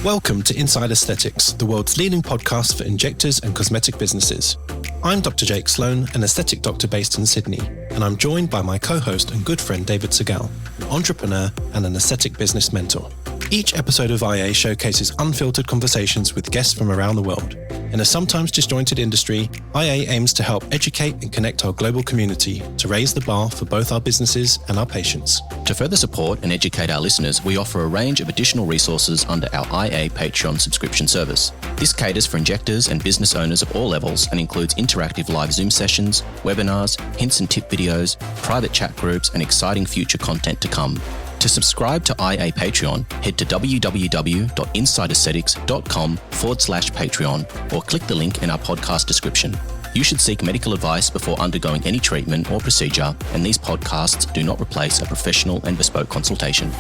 Welcome to Inside Aesthetics, the world's leading podcast for injectors and cosmetic businesses. I'm Dr. Jake Sloan, an aesthetic doctor based in Sydney, and I'm joined by my co-host and good friend David Segal, an entrepreneur and an aesthetic business mentor. Each episode of IA showcases unfiltered conversations with guests from around the world. In a sometimes disjointed industry, IA aims to help educate and connect our global community to raise the bar for both our businesses and our patients. To further support and educate our listeners, we offer a range of additional resources under our IA Patreon subscription service. This caters for injectors and business owners of all levels and includes interactive live Zoom sessions, webinars, hints and tip videos, private chat groups, and exciting future content to come. To subscribe to IA Patreon, head to www.insideaesthetics.com/Patreon or click the link in our podcast description. You should seek medical advice before undergoing any treatment or procedure, and these podcasts do not replace a professional and bespoke consultation.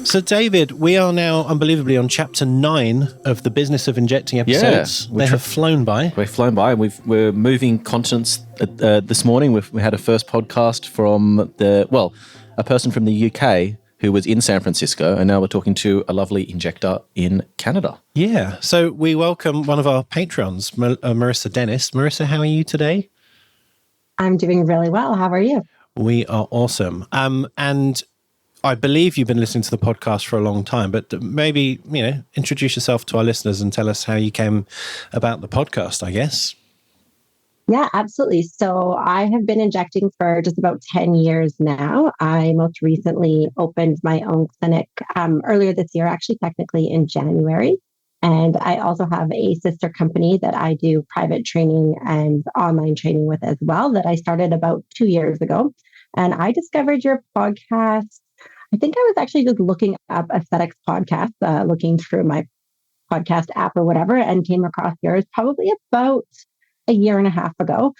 So David, we are now unbelievably on chapter 9 of the Business of Injecting episodes. They have flown by. We've flown by. We're moving continents. This morning we had a first podcast from a person from the UK who was in San Francisco, and now we're talking to a lovely injector in Canada. Yeah. So we welcome one of our patrons, Marissa Dennis. Marissa, how are you today? I'm doing really well. How are you? We are awesome. And I believe you've been listening to the podcast for a long time, but maybe, introduce yourself to our listeners and tell us how you came about the podcast, I guess. Yeah, absolutely. So I have been injecting for just about 10 years now. I most recently opened my own clinic earlier this year, actually technically in January. And I also have a sister company that I do private training and online training with as well that I started about 2 years ago. And I discovered your podcast. I think I was actually just looking up aesthetics podcasts, looking through my podcast app or whatever, and came across yours probably about a year and a half ago.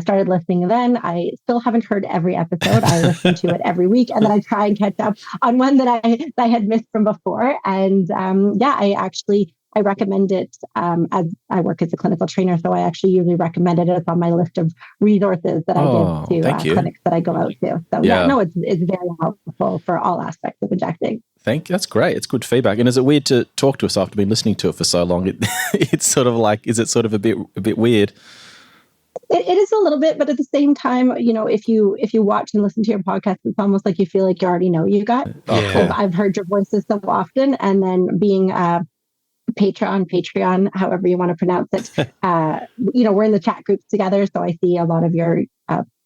Started listening then. I still haven't heard every episode. I listen to it every week, and then I try and catch up on one that I had missed from before. And I recommend it as I work as a clinical trainer. So I actually usually recommend it. It's on my list of resources that I give to clinics that I go out to. So it's very helpful for all aspects of injecting. That's great. It's good feedback. And is it weird to talk to us after being listening to it for so long? It's sort of like, is it sort of a bit weird? It is a little bit, but at the same time, if you watch and listen to your podcast, it's almost like you feel like you already know you got. Yeah. I've heard your voices so often, and then being Patreon, however you want to pronounce it. We're in the chat groups together, so I see a lot of your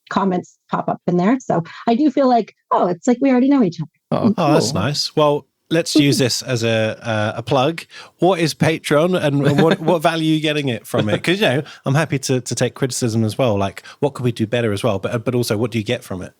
comments pop up in there. So I do feel like, it's like we already know each other. Oh, cool. That's nice. Well, let's use this as a plug. What is Patreon, and what value are you getting it from it? Because I'm happy to take criticism as well. Like, what could we do better as well? But also, what do you get from it?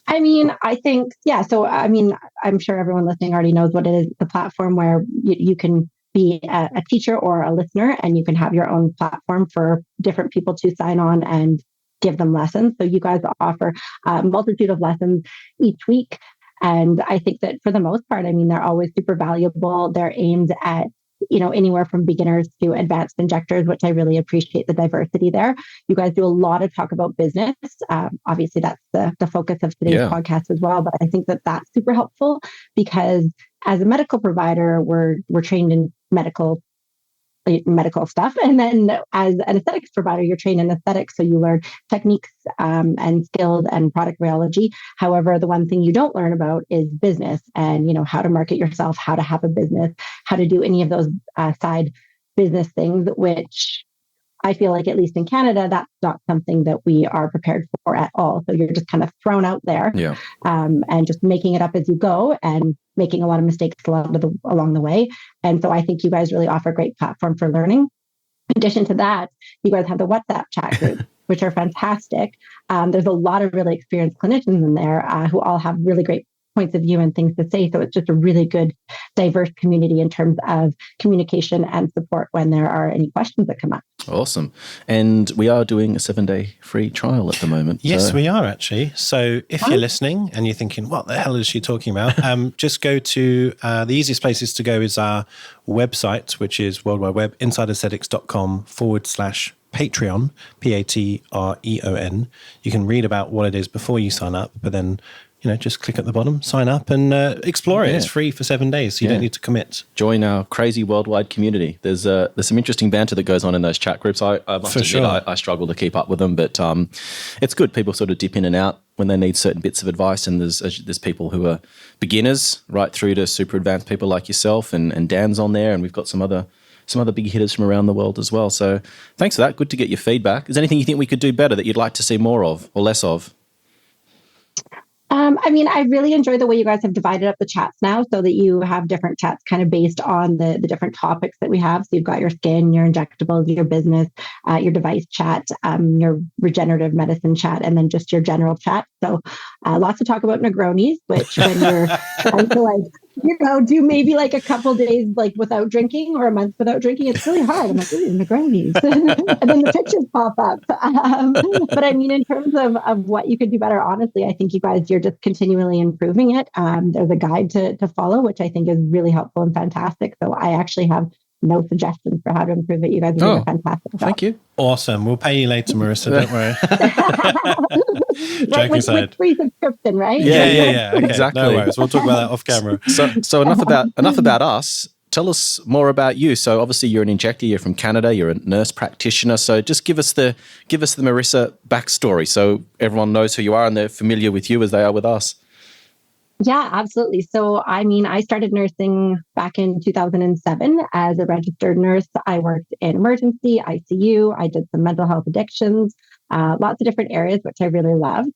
I mean, I think, So, I'm sure everyone listening already knows what it is. The platform where you can be a teacher or a listener, and you can have your own platform for different people to sign on and give them lessons. So you guys offer a multitude of lessons each week. And I think that for the most part, they're always super valuable. They're aimed at, anywhere from beginners to advanced injectors, which I really appreciate the diversity there. You guys do a lot of talk about business. Obviously, that's the focus of today's podcast as well. But I think that that's super helpful because as a medical provider, we're trained in medical stuff. And then as an aesthetics provider, you're trained in aesthetics. So you learn techniques and skills and product rheology. However, the one thing you don't learn about is business and, how to market yourself, how to have a business, how to do any of those side business things, which I feel like, at least in Canada, that's not something that we are prepared for at all. So you're just kind of thrown out there and just making it up as you go and making a lot of mistakes along the way. And so I think you guys really offer a great platform for learning. In addition to that, you guys have the WhatsApp chat group, which are fantastic. There's a lot of really experienced clinicians in there who all have really great points of view and things to say. So it's just a really good, diverse community in terms of communication and support when there are any questions that come up. Awesome. And we are doing a 7-day free trial at the moment. Yes, we are actually. So if you're listening and you're thinking, what the hell is she talking about? Just go to, the easiest places to go is our website, which is World Wide Web, insideaesthetics.com/Patreon, Patreon. You can read about what it is before you sign up, but then just click at the bottom, sign up and explore it. Yeah. It's free for 7 days, so you don't need to commit. Join our crazy worldwide community. There's some interesting banter that goes on in those chat groups. I must admit, I struggle to keep up with them, but it's good. People sort of dip in and out when they need certain bits of advice, and there's people who are beginners right through to super advanced people like yourself, and Dan's on there, and we've got some other big hitters from around the world as well. So thanks for that. Good to get your feedback. Is there anything you think we could do better that you'd like to see more of or less of? I really enjoy the way you guys have divided up the chats now so that you have different chats kind of based on the different topics that we have. So you've got your skin, your injectables, your business, your device chat, your regenerative medicine chat, and then just your general chat. So lots to talk about Negronis, which when you're trying to do maybe like a couple days without drinking or a month without drinking, it's really hard. I'm like, ooh, Negronis. And then the pictures pop up. But in terms of what you could do better, honestly, I think you guys, you're just continually improving it. There's a guide to follow, which I think is really helpful and fantastic. So I actually have no suggestions for how to improve it. You guys are doing a fantastic job. Thank you. Awesome. We'll pay you later, Marissa. Don't worry. Joking aside. With free subscription, right? Yeah. Okay, Exactly. No worries. We'll talk about that off camera. So enough about us. Tell us more about you. So obviously you're an injector. You're from Canada. You're a nurse practitioner. So just give us the Marissa backstory, so everyone knows who you are and they're familiar with you as they are with us. Yeah, absolutely. So, I started nursing back in 2007 as a registered nurse. I worked in emergency, ICU. I did some mental health addictions, lots of different areas, which I really loved.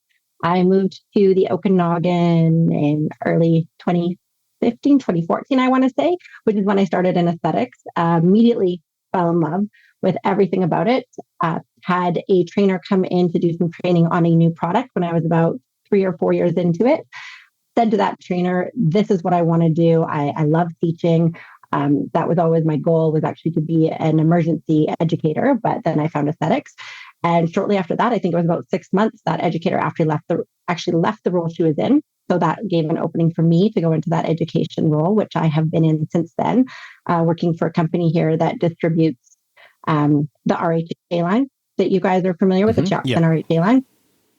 I moved to the Okanagan in early 2015, 2014, I want to say, which is when I started in aesthetics. Immediately fell in love with everything about it. Had a trainer come in to do some training on a new product when I was about 3 or 4 years into it. Said to that trainer, this is what I want to do. I love teaching. That was always my goal, was actually to be an emergency educator, but then I found aesthetics. And shortly after that, I think it was about 6 months, that educator actually left the role she was in. So that gave an opening for me to go into that education role, which I have been in since then, working for a company here that distributes the RHA line that you guys are familiar with, the Chioxin RHA line.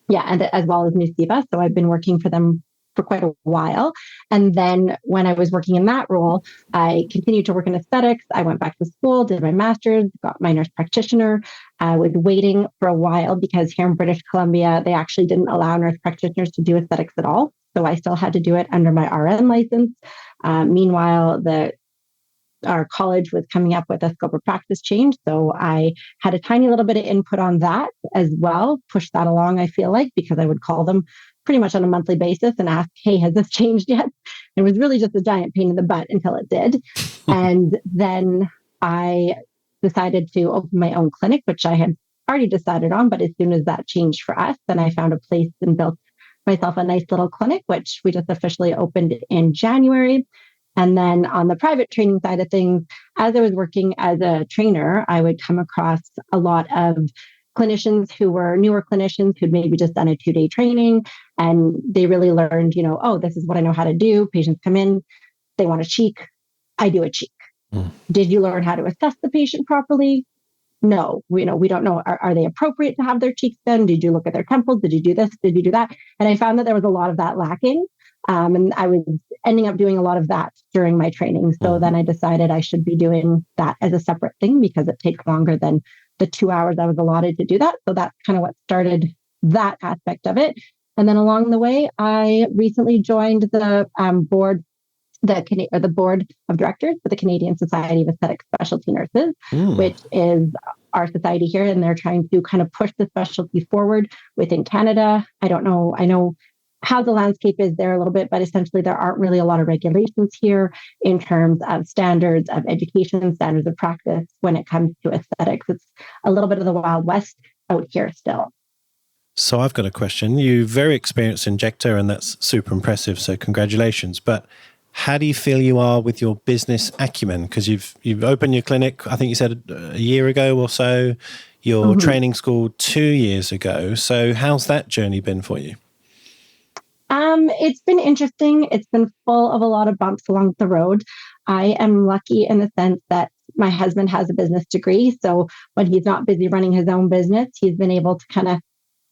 Yeah, and as well as Nuceiva. So I've been working for them for quite a while. And then when I was working in that role, I continued to work in aesthetics. I went back to school, did my master's, got my nurse practitioner. I was waiting for a while because here in British Columbia, they actually didn't allow nurse practitioners to do aesthetics at all. So I still had to do it under my RN license. Meanwhile, our college was coming up with a scope of practice change. So I had a tiny little bit of input on that as well, pushed that along, I feel like, because I would call them pretty much on a monthly basis and ask, hey, has this changed yet? It was really just a giant pain in the butt until it did. And then I decided to open my own clinic, which I had already decided on. But as soon as that changed for us, then I found a place and built myself a nice little clinic, which we just officially opened in January. And then on the private training side of things, as I was working as a trainer, I would come across a lot of clinicians who were newer clinicians who'd maybe just done a 2-day training, and they really learned, oh, this is what I know how to do. Patients come in, they want a cheek. I do a cheek. Did you learn how to assess the patient properly? No, we don't know. Are they appropriate to have their cheeks done? Did you look at their temples? Did you do this? Did you do that? And I found that there was a lot of that lacking. And I was ending up doing a lot of that during my training. So then I decided I should be doing that as a separate thing because it takes longer than the 2 hours I was allotted to do that. So that's kind of what started that aspect of it. And then along the way, I recently joined the board of directors for the Canadian Society of Aesthetic Specialty Nurses, which is our society here. And they're trying to kind of push the specialty forward within Canada. I know how the landscape is there a little bit, but essentially there aren't really a lot of regulations here in terms of standards of education, standards of practice when it comes to aesthetics. It's a little bit of the Wild West out here still. So I've got a question. You're very experienced injector, and that's super impressive. So congratulations. But how do you feel you are with your business acumen? Because you've opened your clinic, I think you said a year ago or so, your training school 2 years ago. So how's that journey been for you? It's been interesting. It's been full of a lot of bumps along the road. I am lucky in the sense that my husband has a business degree. So when he's not busy running his own business, he's been able to kind of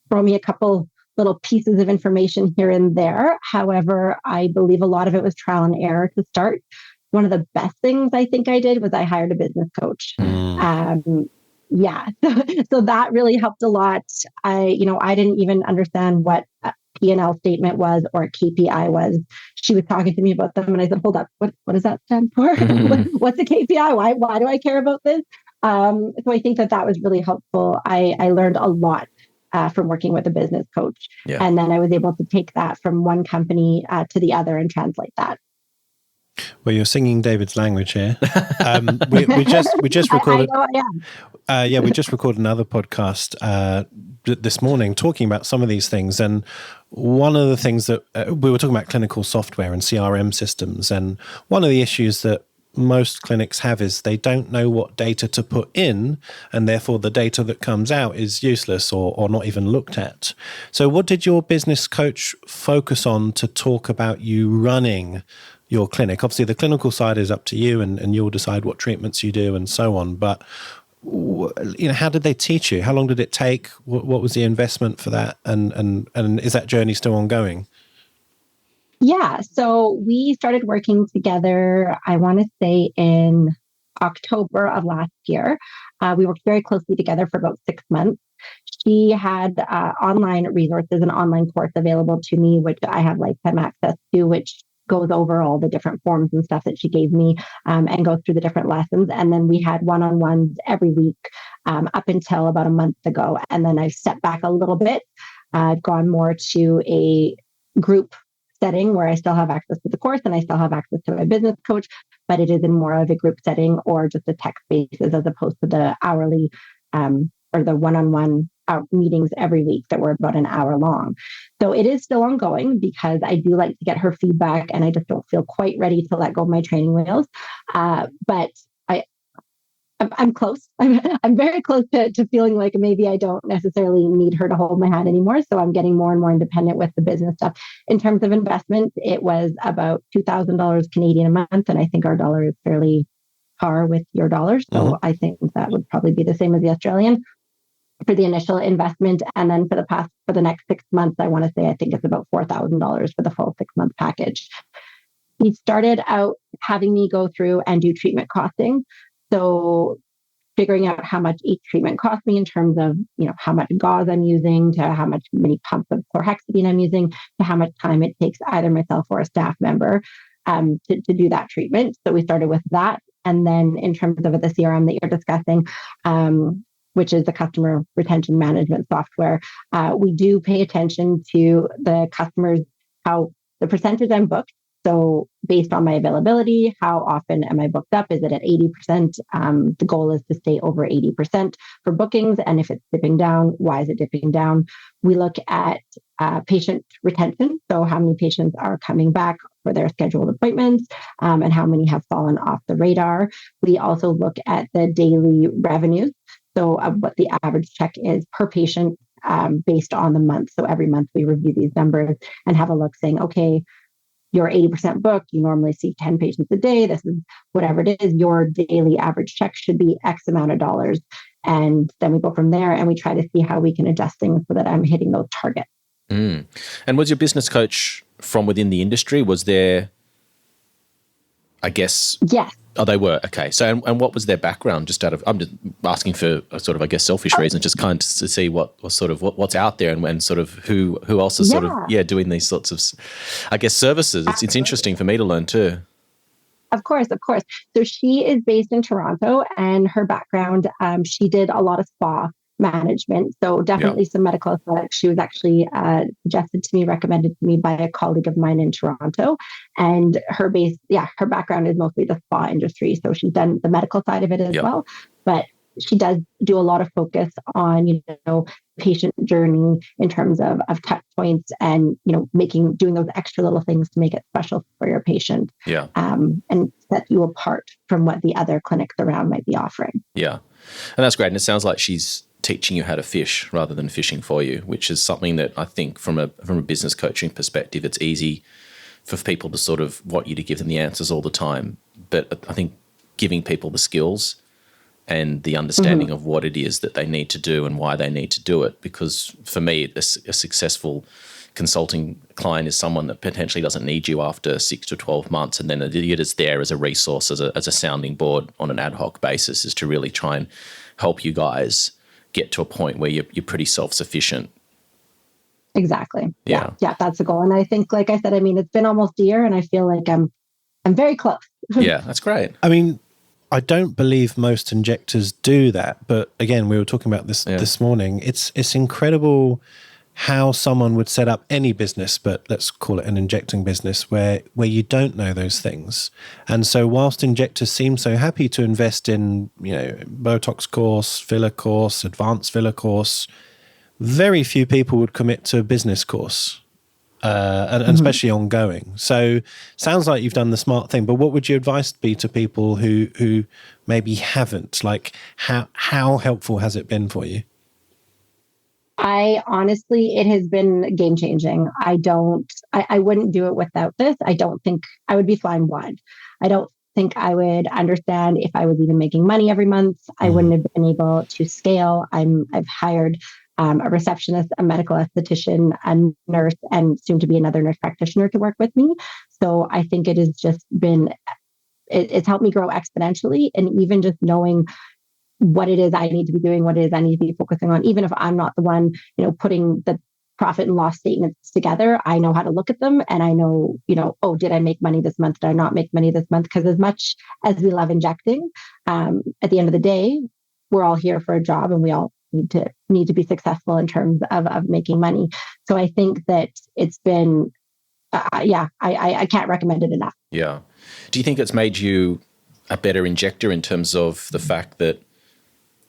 throw me a couple little pieces of information here and there. However, I believe a lot of it was trial and error to start. One of the best things I think I did was I hired a business coach. So that really helped a lot. I didn't even understand what a P&L statement was or a KPI was. She was talking to me about them, and I said, "Hold up, what does that stand for? What's a KPI? Why do I care about this?" So I think that was really helpful. I learned a lot from working with a business coach, and then I was able to take that from one company to the other and translate that. Well, you're singing David's language here. We just recorded. I know I am. We just recorded another podcast this morning talking about some of these things. And one of the things that we were talking about clinical software and CRM systems. And one of the issues that most clinics have is they don't know what data to put in, and therefore the data that comes out is useless or not even looked at. So what did your business coach focus on to talk about you running your clinic? Obviously, the clinical side is up to you, and you'll decide what treatments you do and so on. But how did they teach you? How long did it take? What was the investment for that? And is that journey still ongoing? Yeah, so we started working together, I want to say in October of last year. We worked very closely together for about 6 months. She had online resources, an online course available to me, which I have lifetime access to, which goes over all the different forms and stuff that she gave me and goes through the different lessons. And then we had one-on-ones every week up until about a month ago. And then I've stepped back a little bit. I've gone more to a group setting where I still have access to the course and I still have access to my business coach, but it is in more of a group setting or just a text basis as opposed to the hourly or the one-on-one meetings every week that were about an hour long. So it is still ongoing because I do like to get her feedback and I just don't feel quite ready to let go of my training wheels. But I'm close. I'm very close to feeling like maybe I don't necessarily need her to hold my hand anymore. So I'm getting more and more independent with the business stuff. In terms of investment, it was about $2,000 Canadian a month. And I think our dollar is fairly par with your dollar. So I think that would probably be the same as the Australian for the initial investment. And then for the next 6 months, I want to say, I think it's about $4,000 for the full 6-month package. He started out having me go through and do treatment costing. So figuring out how much each treatment cost me in terms of, how much gauze I'm using, to how many pumps of chlorhexidine I'm using, to how much time it takes either myself or a staff member to do that treatment. So we started with that. And then in terms of the CRM that you're discussing, which is the customer retention management software, we do pay attention to the customers, how the percentage I'm booked. So based on my availability, how often am I booked up? Is it at 80%? The goal is to stay over 80% for bookings. And if it's dipping down, why is it dipping down? We look at patient retention. So how many patients are coming back for their scheduled appointments and how many have fallen off the radar. We also look at the daily revenues. So what the average check is per patient based on the month. So every month we review these numbers and have a look saying, okay, you're 80% booked. You normally see 10 patients a day. This is whatever it is. Your daily average check should be X amount of dollars. And then we go from there and we try to see how we can adjust things so that I'm hitting those targets. And was your business coach from within the industry? Was there, I guess... Yes. Oh, they were. Okay. So, and what was their background? I'm just asking for a sort of, I guess, selfish reasons, just kind of to see what's out there and sort of who else is doing these sorts of, I guess, services. It's interesting for me to learn too. Of course. So she is based in Toronto, and her background, she did a lot of spa management. So definitely some medical aesthetics. She was actually suggested to me, recommended to me by a colleague of mine in Toronto. And her background is mostly the spa industry. So she's done the medical side of it as well. But she does do a lot of focus on, patient journey in terms of touch points and, doing those extra little things to make it special for your patient. And set you apart from what the other clinics around might be offering. Yeah. And that's great. And it sounds like she's teaching you how to fish rather than fishing for you, which is something that I think from a business coaching perspective, it's easy for people to sort of want you to give them the answers all the time. But I think giving people the skills and the understanding of what it is that they need to do and why they need to do it. Because for me, a successful consulting client is someone that potentially doesn't need you after 6 to 12 months, and then you're just there as a resource, as a sounding board on an ad hoc basis, is to really try and help you guys get to a point where you're pretty self-sufficient. Exactly. Yeah, that's the goal. And I think, like I said, I mean, it's been almost a year, and I feel like I'm very close. Yeah, that's great. I mean, I don't believe most injectors do that, but again, we were talking about this this morning. It's incredible how someone would set up any business, but let's call it an injecting business, where you don't know those things. And so whilst injectors seem so happy to invest in, Botox course, filler course, advanced filler course, very few people would commit to a business course, and especially ongoing. So sounds like you've done the smart thing, but what would your advice be to people who maybe haven't? Like, how helpful has it been for you? I honestly, it has been game changing. I wouldn't do it without this. I don't think I would be flying blind. I don't think I would understand if I was even making money every month. I wouldn't have been able to scale. I've hired a receptionist, a medical esthetician, a nurse, and soon to be another nurse practitioner to work with me. So I think it has just been, it's helped me grow exponentially. And even just knowing what it is I need to be doing, what it is I need to be focusing on, even if I'm not the one, putting the profit and loss statements together, I know how to look at them, and I know, oh, did I make money this month? Did I not make money this month? Because as much as we love injecting, at the end of the day, we're all here for a job, and we all need to be successful in terms of making money. So I think that it's been, I can't recommend it enough. Yeah. Do you think it's made you a better injector in terms of the fact that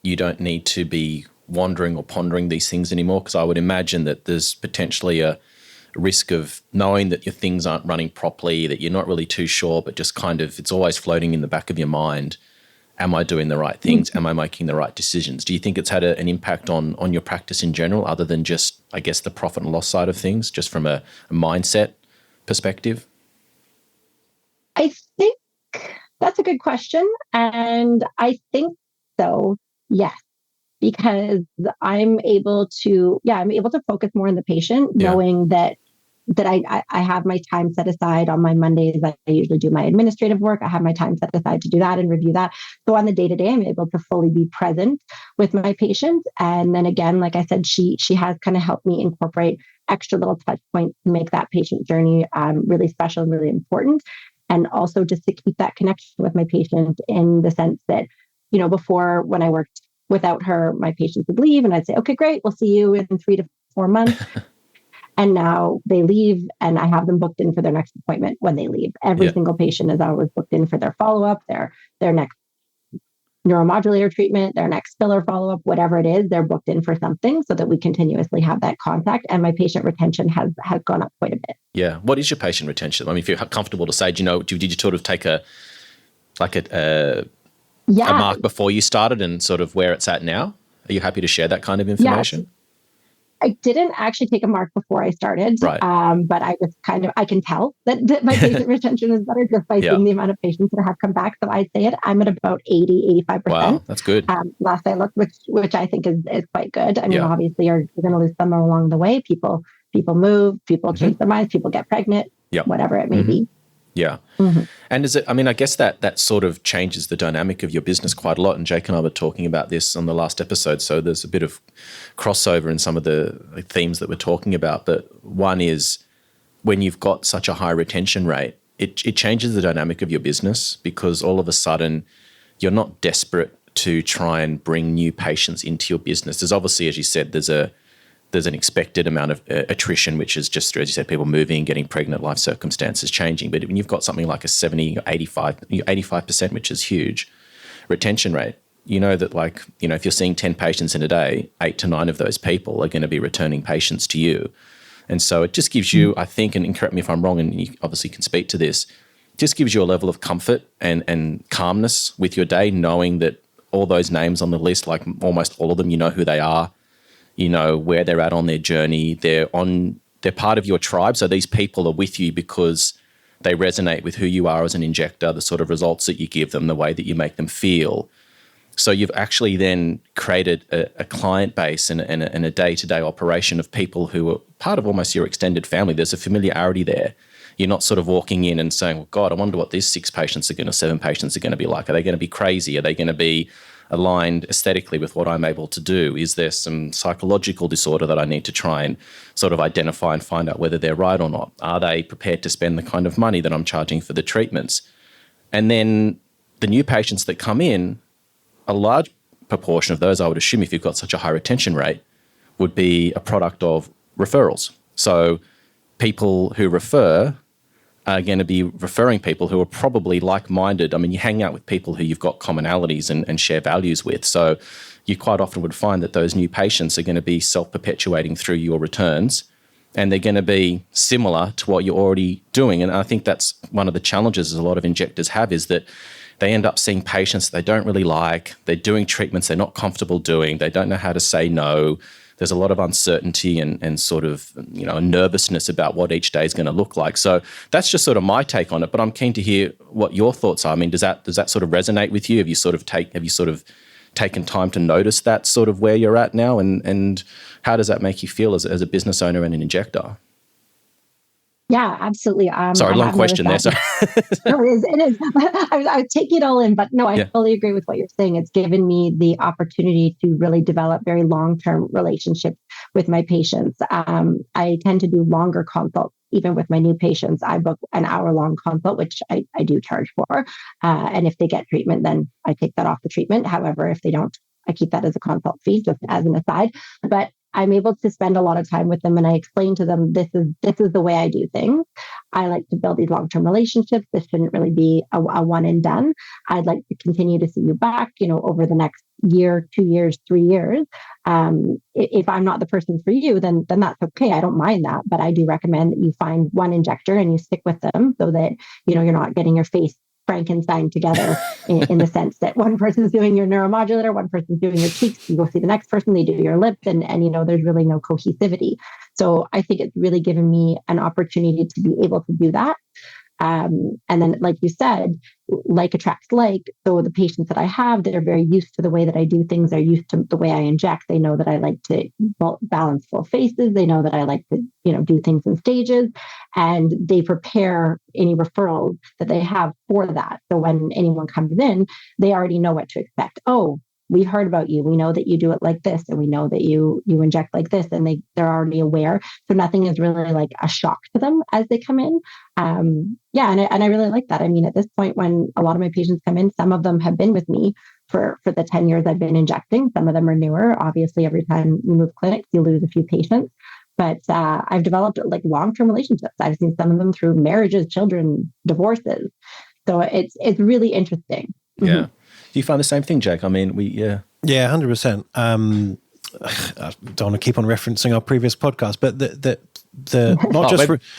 you don't need to be wandering or pondering these things anymore? Because I would imagine that there's potentially a risk of knowing that your things aren't running properly, that you're not really too sure, but just kind of, it's always floating in the back of your mind. Am I doing the right things? Am I making the right decisions? Do you think it's had an impact on your practice in general, other than just, I guess, the profit and loss side of things, just from a mindset perspective? I think that's a good question. And I think so. Yes, because I'm able to focus more on the patient, knowing that I have my time set aside on my Mondays. I usually do my administrative work. I have my time set aside to do that and review that. So on the day-to-day, I'm able to fully be present with my patients. And then again, like I said, she has kind of helped me incorporate extra little touch points to make that patient journey really special and really important. And also just to keep that connection with my patient, in the sense that, before, when I worked without her, my patients would leave and I'd say, okay, great, we'll see you in 3 to 4 months. And now they leave, and I have them booked in for their next appointment when they leave. Every single patient is always booked in for their follow-up, their next neuromodulator treatment, their next filler follow-up, whatever it is, they're booked in for something, so that we continuously have that contact. And my patient retention has gone up quite a bit. Yeah. What is your patient retention? I mean, if you're comfortable to say, did you sort of take a mark before you started and sort of where it's at now? Are you happy to share that kind of information? Yes. I didn't actually take a mark before I started, right. But I was I can tell that my patient retention is better just by seeing the amount of patients that have come back. So I'd say I'm at about 80-85%. Wow, that's good. Last I looked, which I think is quite good. I mean, obviously you're going to lose some along the way. People move, people change their minds, people get pregnant, whatever it may be. Yeah. And I guess that sort of changes the dynamic of your business quite a lot. And Jake and I were talking about this on the last episode. So there's a bit of crossover in some of the themes that we're talking about. But one is, when you've got such a high retention rate, it changes the dynamic of your business, because all of a sudden you're not desperate to try and bring new patients into your business. There's obviously, as you said, there's an expected amount of attrition, which is just, as you said, people moving, getting pregnant, life circumstances changing. But when you've got something like a 70 or 85%, which is huge, retention rate, that if you're seeing 10 patients in a day, 8 to 9 of those people are going to be returning patients to you. And so it just gives you, I think, and correct me if I'm wrong, and you obviously can speak to this, just gives you a level of comfort and calmness with your day, knowing that all those names on the list, like almost all of them, you know who they are. You know where they're at on their journey. They're part of your tribe. So these people are with you because they resonate with who you are as an injector, the sort of results that you give them, the way that you make them feel. So you've actually then created a client base and a day-to-day operation of people who are part of almost your extended family. There's a familiarity there. You're not sort of walking in and saying, well, God, I wonder what these 7 patients are going to be like. Are they going to be crazy? Are they going to be aligned aesthetically with what I'm able to do? Is there some psychological disorder that I need to try and sort of identify and find out whether they're right or not? Are they prepared to spend the kind of money that I'm charging for the treatments? And then the new patients that come in, a large proportion of those, I would assume, if you've got such a high retention rate, would be a product of referrals. So people who refer are going to be referring people who are probably like-minded. I mean, you hang out with people who you've got commonalities and share values with. So you quite often would find that those new patients are going to be self-perpetuating through your returns, and they're going to be similar to what you're already doing. And I think that's one of the challenges a lot of injectors have, is that they end up seeing patients they don't really like. They're doing treatments they're not comfortable doing. They don't know how to say no. There's a lot of uncertainty and sort of, a nervousness about what each day is going to look like. So that's just sort of my take on it. But I'm keen to hear what your thoughts are. I mean, does that sort of resonate with you? Have you sort of taken time to notice that sort of where you're at now? And how does that make you feel as a business owner and an injector? Yeah, absolutely. Sorry, long question there. Sorry. No, it is. I was taking it all in, but no, I fully agree with what you're saying. It's given me the opportunity to really develop very long-term relationships with my patients. I tend to do longer consults, even with my new patients. I book an hour-long consult, which I do charge for. And if they get treatment, then I take that off the treatment. However, if they don't, I keep that as a consult fee, just as an aside. But I'm able to spend a lot of time with them, and I explain to them, this is the way I do things. I like to build these long-term relationships. This shouldn't really be a one and done. I'd like to continue to see you back, over the next year, 2 years, 3 years. If I'm not the person for you, then that's okay. I don't mind that, but I do recommend that you find one injector and you stick with them, so that, you're not getting your face Frankenstein together in the sense that one person's doing your neuromodulator, one person's doing your cheeks, you go see the next person, they do your lips, and there's really no cohesivity. So I think it's really given me an opportunity to be able to do that. And then, like you said, like attracts like. So the patients that I have that are very used to the way that I do things, are used to the way I inject. They know that I like to balance full faces. They know that I like to, do things in stages, and they prepare any referrals that they have for that. So when anyone comes in, they already know what to expect. Oh, we heard about you. We know that you do it like this, and we know that you inject like this, and they're already aware. So nothing is really like a shock to them as they come in. And I really like that. I mean, at this point, when a lot of my patients come in, some of them have been with me for the 10 years I've been injecting. Some of them are newer. Obviously, every time you move clinics, you lose a few patients. But I've developed like long-term relationships. I've seen some of them through marriages, children, divorces. So it's really interesting. Yeah. Mm-hmm. Do you find the same thing, Jake? I mean, Yeah, 100%. I don't want to keep on referencing our previous podcast, but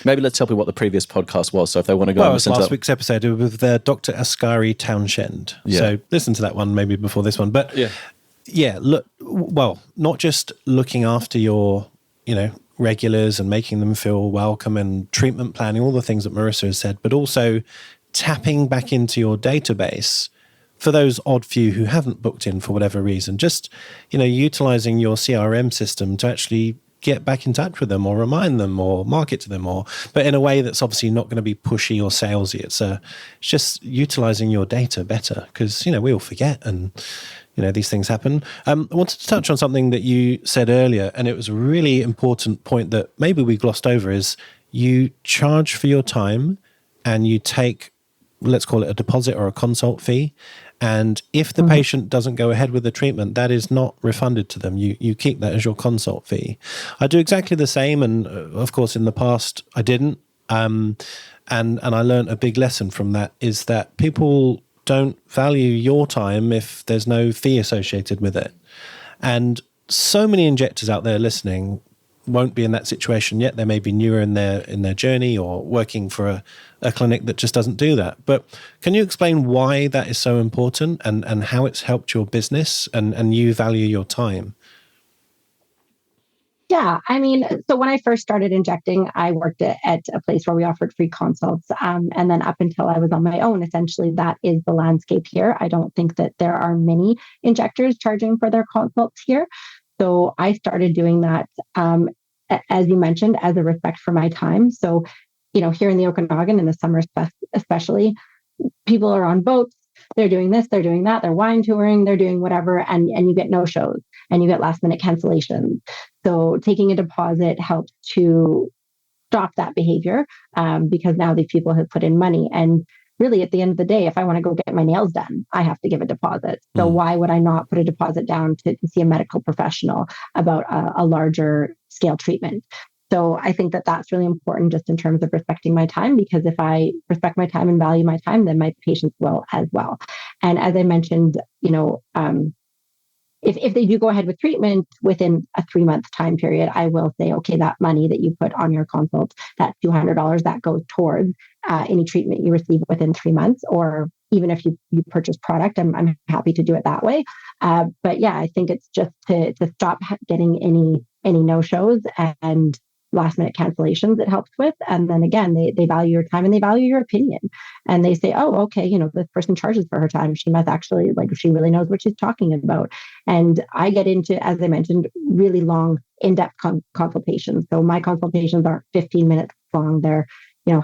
maybe let's tell people what the previous podcast was. So if they want to go and listen to last week's episode with Dr. Asghari Townshend. Yeah. So listen to that one maybe before this one. But look, not just looking after your, regulars and making them feel welcome and treatment planning, all the things that Marissa has said, but also tapping back into your database for those odd few who haven't booked in for whatever reason, just, utilizing your CRM system to actually get back in touch with them or remind them or market to them, but in a way that's obviously not going to be pushy or salesy. It's just utilizing your data better, because, we all forget, and, these things happen. I wanted to touch on something that you said earlier, and it was a really important point that maybe we glossed over, is you charge for your time and you take, let's call it a deposit or a consult fee. And if the patient doesn't go ahead with the treatment, that is not refunded to them. You keep that as your consult fee. I do exactly the same. And of course, in the past, I didn't. And I learned a big lesson from that, is that people don't value your time if there's no fee associated with it. And so many injectors out there listening won't be in that situation yet. They may be newer in their journey or working for a clinic that just doesn't do that. But can you explain why that is so important and how it's helped your business and you value your time? Yeah, I mean, so when I first started injecting, I worked at a place where we offered free consults. And then up until I was on my own, essentially, that is the landscape here. I don't think that there are many injectors charging for their consults here. So I started doing that, as you mentioned, as a respect for my time. So, here in the Okanagan in the summer, especially, people are on boats. They're doing this, they're doing that, they're wine touring, they're doing whatever, and you get no shows and you get last minute cancellations. So taking a deposit helps to stop that behavior, because now these people have put in money. And really, at the end of the day, if I want to go get my nails done, I have to give a deposit. So why would I not put a deposit down to see a medical professional about a larger scale treatment? So I think that that's really important just in terms of respecting my time, because if I respect my time and value my time, then my patients will as well. And as I mentioned, if they do go ahead with treatment within a 3-month time period, I will say, okay, that money that you put on your consult, that $200, that goes towards any treatment you receive within 3 months, or even if you purchase product, I'm happy to do it that way. But yeah, I think it's just to stop getting any no-shows and last minute cancellations it helps with. And then again, they value your time and they value your opinion. And they say, oh, okay, this person charges for her time. She must actually, she really knows what she's talking about. And I get into, as I mentioned, really long, in-depth consultations. So my consultations aren't 15 minutes long. They're,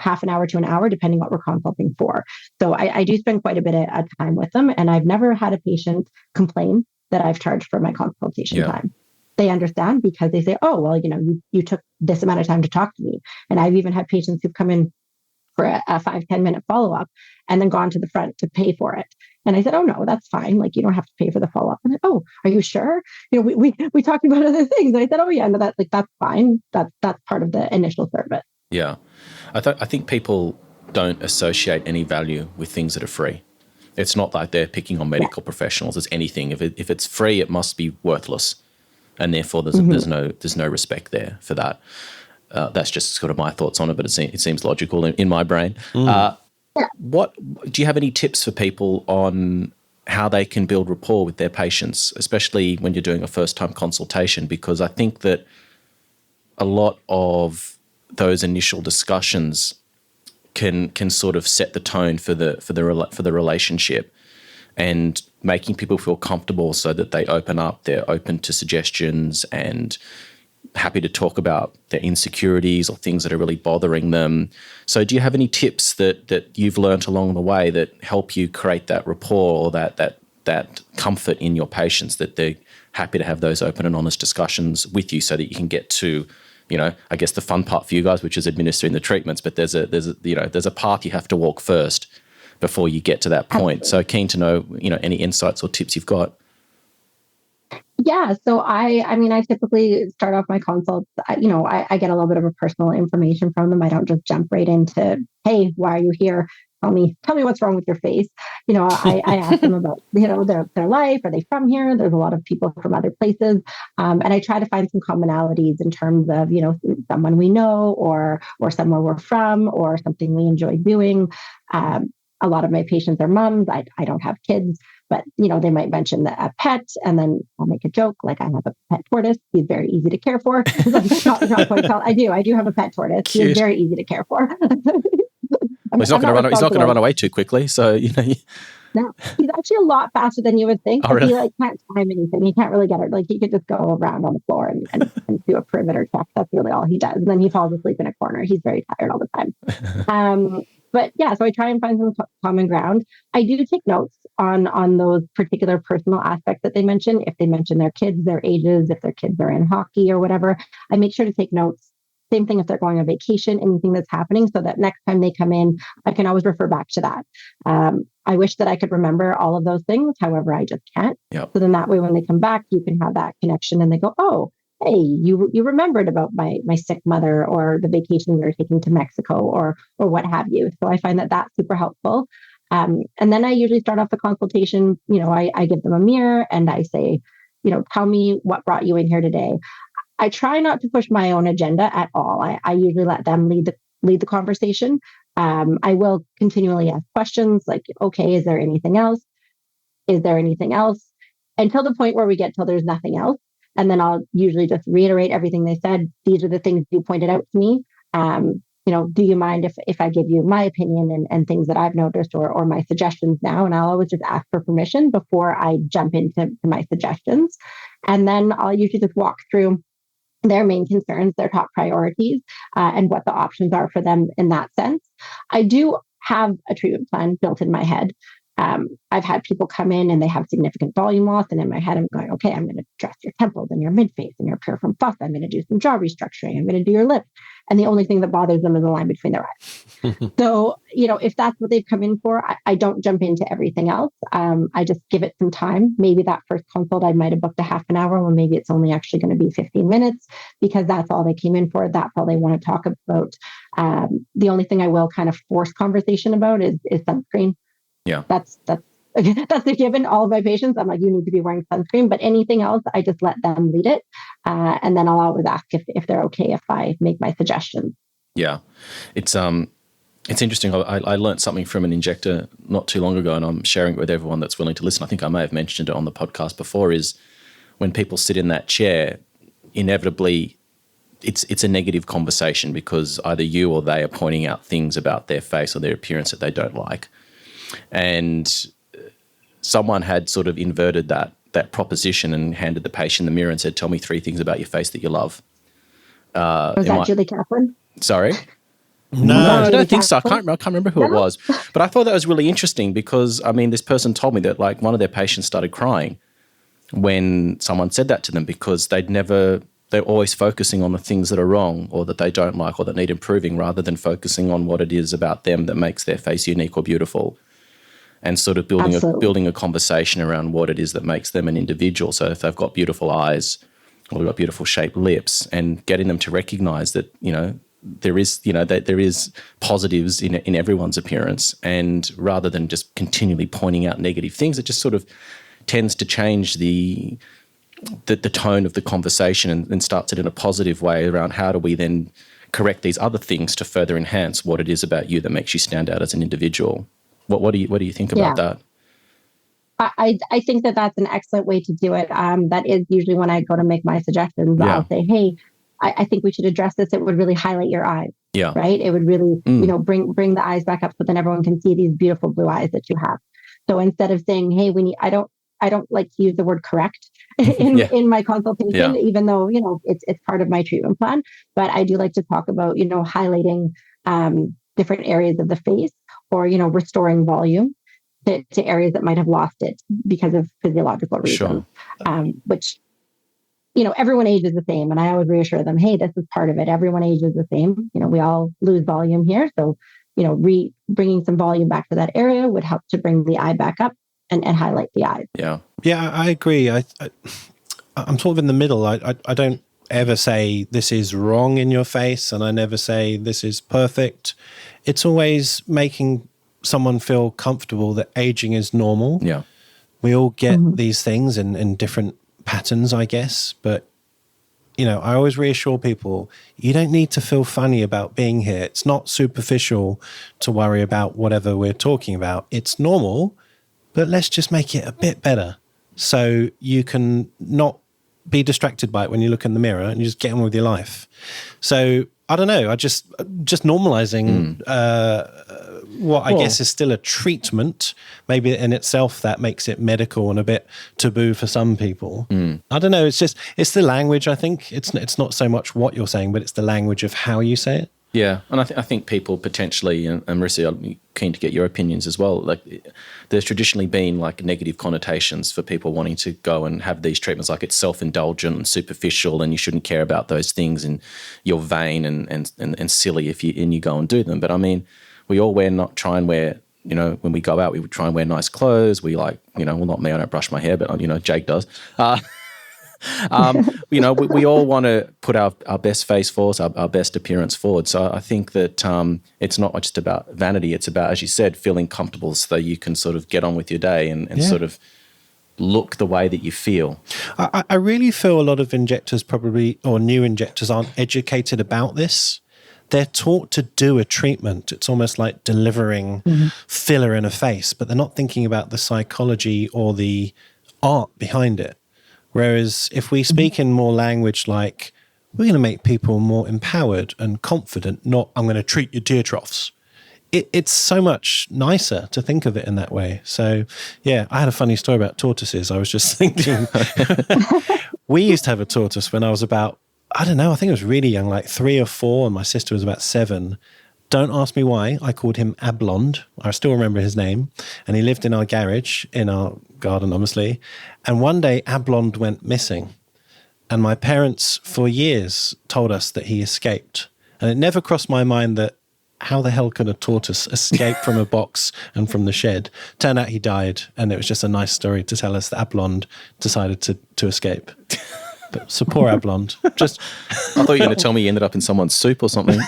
half an hour to an hour, depending what we're consulting for. So I do spend quite a bit of time with them. And I've never had a patient complain that I've charged for my consultation time. They understand because they say, oh, well, you took this amount of time to talk to me. And I've even had patients who've come in for a 5-10 minute follow-up and then gone to the front to pay for it. And I said, oh, no, that's fine. You don't have to pay for the follow-up. And oh, are you sure? We talked about other things. And I said, oh, yeah, no, that's fine. That's part of the initial service. Yeah. I think people don't associate any value with things that are free. It's not like they're picking on medical professionals as anything. If it's free, it must be worthless. And therefore, there's no respect there for that. That's just sort of my thoughts on it, but it seems logical in my brain. What do you have any tips for people on how they can build rapport with their patients, especially when you're doing a first-time consultation? Because I think that a lot of those initial discussions can sort of set the tone for the relationship. And making people feel comfortable so that they open up, they're open to suggestions and happy to talk about their insecurities or things that are really bothering them. So do you have any tips that you've learned along the way that help you create that rapport or that comfort in your patients, that they're happy to have those open and honest discussions with you so that you can get to, I guess the fun part for you guys, which is administering the treatments, but there's a path you have to walk first before you get to that point. Absolutely. So keen to know, any insights or tips you've got. Yeah. So I typically start off my consults, I get a little bit of a personal information from them. I don't just jump right into, hey, why are you here? Tell me what's wrong with your face. I ask them about, their life. Are they from here? There's a lot of people from other places. And I try to find some commonalities in terms of, someone we know or somewhere we're from or something we enjoy doing. A lot of my patients are moms. I don't have kids, but they might mention a pet, and then I'll make a joke like I have a pet tortoise. He's very easy to care for. I do have a pet tortoise. Cute. He's very easy to care for. He's not going to run away too quickly. So No, he's actually a lot faster than you would think. Oh, really? He can't time anything. He can't really get it. He could just go around on the floor and do a perimeter check. That's really all he does. And then he falls asleep in a corner. He's very tired all the time. But yeah, so I try and find some common ground. I do take notes on those particular personal aspects that they mention. If they mention their kids, their ages, if their kids are in hockey or whatever, I make sure to take notes. Same thing if they're going on vacation, anything that's happening, so that next time they come in, I can always refer back to that. I wish that I could remember all of those things. However, I just can't. Yep. So then that way, when they come back, you can have that connection and they go, oh, hey, you remembered about my sick mother or the vacation we were taking to Mexico or what have you. So I find that that's super helpful. And then I usually start off the consultation, I give them a mirror and I say, tell me what brought you in here today. I try not to push my own agenda at all. I usually let them lead the conversation. I will continually ask questions like, okay, is there anything else? Is there anything else? Until the point where we get till there's nothing else. And then I'll usually just reiterate everything they said. These are the things you pointed out to me. Do you mind if I give you my opinion and things that I've noticed or my suggestions now? And I'll always just ask for permission before I jump into my suggestions. And then I'll usually just walk through their main concerns, their top priorities, and what the options are for them in that sense. I do have a treatment plan built in my head. I've had people come in and they have significant volume loss. And in my head, I'm going, okay, I'm going to address your temples and your mid-face and your pure from fuss. I'm going to do some jaw restructuring. I'm going to do your lips. And the only thing that bothers them is the line between their eyes. So, if that's what they've come in for, I don't jump into everything else. I just give it some time. Maybe that first consult, I might have booked a half an hour, or maybe it's only actually going to be 15 minutes because that's all they came in for. That's all they want to talk about. The only thing I will kind of force conversation about is sunscreen. Yeah. That's a given. All of my patients, I'm like, you need to be wearing sunscreen, but anything else, I just let them lead it. And then I'll always ask if they're okay if I make my suggestions. Yeah. It's interesting. I learned something from an injector not too long ago, and I'm sharing it with everyone that's willing to listen. I think I may have mentioned it on the podcast before, is when people sit in that chair, inevitably it's a negative conversation because either you or they are pointing out things about their face or their appearance that they don't like. And someone had sort of inverted that proposition and handed the patient the mirror and said, tell me 3 things about your face that you love. Was that Julie Kaplan? Sorry? No, I don't think so. I can't remember who it was. But I thought that was really interesting because, this person told me that like one of their patients started crying when someone said that to them because they're always focusing on the things that are wrong or that they don't like or that need improving rather than focusing on what it is about them that makes their face unique or beautiful. And sort of building a conversation around what it is that makes them an individual. So if they've got beautiful eyes or they've got beautiful shaped lips, and getting them to recognize that, there is positives in everyone's appearance, and rather than just continually pointing out negative things, it just sort of tends to change the tone of the conversation and starts it in a positive way around how do we then correct these other things to further enhance what it is about you that makes you stand out as an individual. What do you think about that? I think that's an excellent way to do it. That is usually when I go to make my suggestions. Yeah. I'll say, hey, I think we should address this. It would really highlight your eyes. Yeah. Right. It would really, bring the eyes back up so then everyone can see these beautiful blue eyes that you have. So instead of saying, hey, I don't like to use the word correct in my consultation, even though, it's part of my treatment plan. But I do like to talk about, highlighting different areas of the face or, restoring volume to areas that might have lost it because of physiological reasons, which, everyone ages the same. And I always reassure them, hey, this is part of it. Everyone ages the same. We all lose volume here. So, bringing some volume back to that area would help to bring the eye back up and highlight the eyes. Yeah, I agree. I'm sort of in the middle. I don't ever say this is wrong in your face, and I never say this is perfect. It's always making someone feel comfortable that aging is normal. Yeah, we all get these things in different patterns, I guess. But I always reassure people, you don't need to feel funny about being here. It's not superficial to worry about whatever we're talking about. It's normal, but let's just make it a bit better so you can not be distracted by it when you look in the mirror and you just get on with your life. So I don't know. I just normalizing what I guess is still a treatment. Maybe in itself that makes it medical and a bit taboo for some people. I don't know. It's the language. I think it's not so much what you're saying, but it's the language of how you say it. Yeah, and I think people potentially, and Marissa, I'm keen to get your opinions as well, like there's traditionally been like negative connotations for people wanting to go and have these treatments, like it's self-indulgent and superficial and you shouldn't care about those things and you're vain and silly if you go and do them. But we all try and wear, when we go out, we would try and wear nice clothes. We well, not me, I don't brush my hair, but Jake does. We all want to put our best face forward, our best appearance forward. So I think that it's not just about vanity. It's about, as you said, feeling comfortable so you can sort of get on with your day and sort of look the way that you feel. I really feel a lot of injectors probably, or new injectors, aren't educated about this. They're taught to do a treatment. It's almost like delivering filler in a face, but they're not thinking about the psychology or the art behind it. Whereas if we speak in more language like, we're going to make people more empowered and confident, not I'm going to treat your tear troughs. It's so much nicer to think of it in that way. So, yeah, I had a funny story about tortoises. I was just thinking, we used to have a tortoise when I was about, I don't know, I think I was really young, like 3 or 4, and my sister was about 7. Don't ask me why. I called him Ablond. I still remember his name. And he lived in our garage, in our garden, obviously. And one day, Ablond went missing. And my parents, for years, told us that he escaped. And it never crossed my mind that how the hell could a tortoise escape from a box and from the shed? Turned out he died, and it was just a nice story to tell us that Ablond decided to escape. But so poor Ablond. Just, I thought you were going to tell me he ended up in someone's soup or something.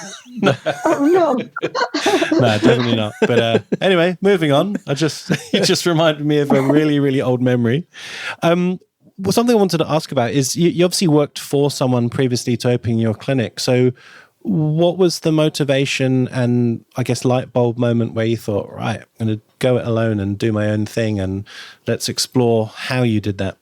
Oh, no. No, definitely not. But anyway, moving on. It just reminded me of a really, really old memory. Well, something I wanted to ask about is you obviously worked for someone previously to open your clinic. So what was the motivation and, I guess, light bulb moment where you thought, right, I'm going to go it alone and do my own thing, and let's explore how you did that?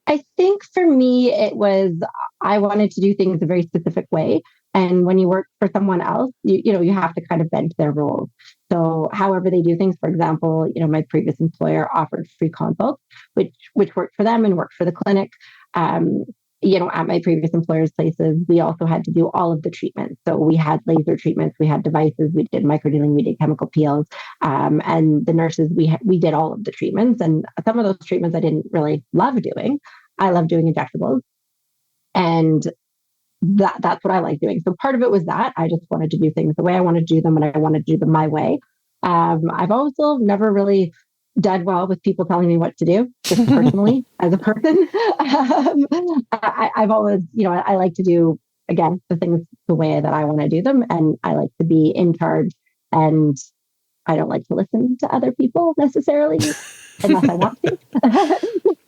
I think for me, it was, I wanted to do things a very specific way. And when you work for someone else, you have to kind of bend to their rules. So however they do things, for example, my previous employer offered free consults, which worked for them and worked for the clinic. At my previous employer's places, we also had to do all of the treatments. So we had laser treatments, we had devices, we did microneedling, we did chemical peels, and the nurses, we did all of the treatments. And some of those treatments I didn't really love doing. I love doing injectables, and that's what I like doing. So part of it was that I just wanted to do things the way I wanted to do them, and I wanted to do them my way. I've also never really done well with people telling me what to do, just personally as a person. I've always, I like to do, again, the things the way that I want to do them. And I like to be in charge, and I don't like to listen to other people necessarily unless I want to.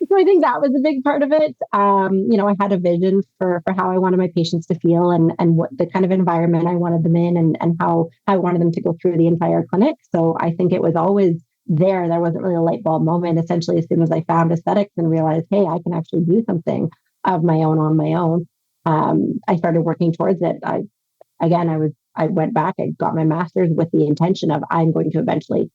So I think that was a big part of it. I had a vision for how I wanted my patients to feel, and what the kind of environment I wanted them in, and how I wanted them to go through the entire clinic. So I think it was always there. There wasn't really a light bulb moment. Essentially, as soon as I found aesthetics and realized, hey, I can actually do something of my own on my own, I started working towards it. I went back, I got my master's with the intention of I'm going to eventually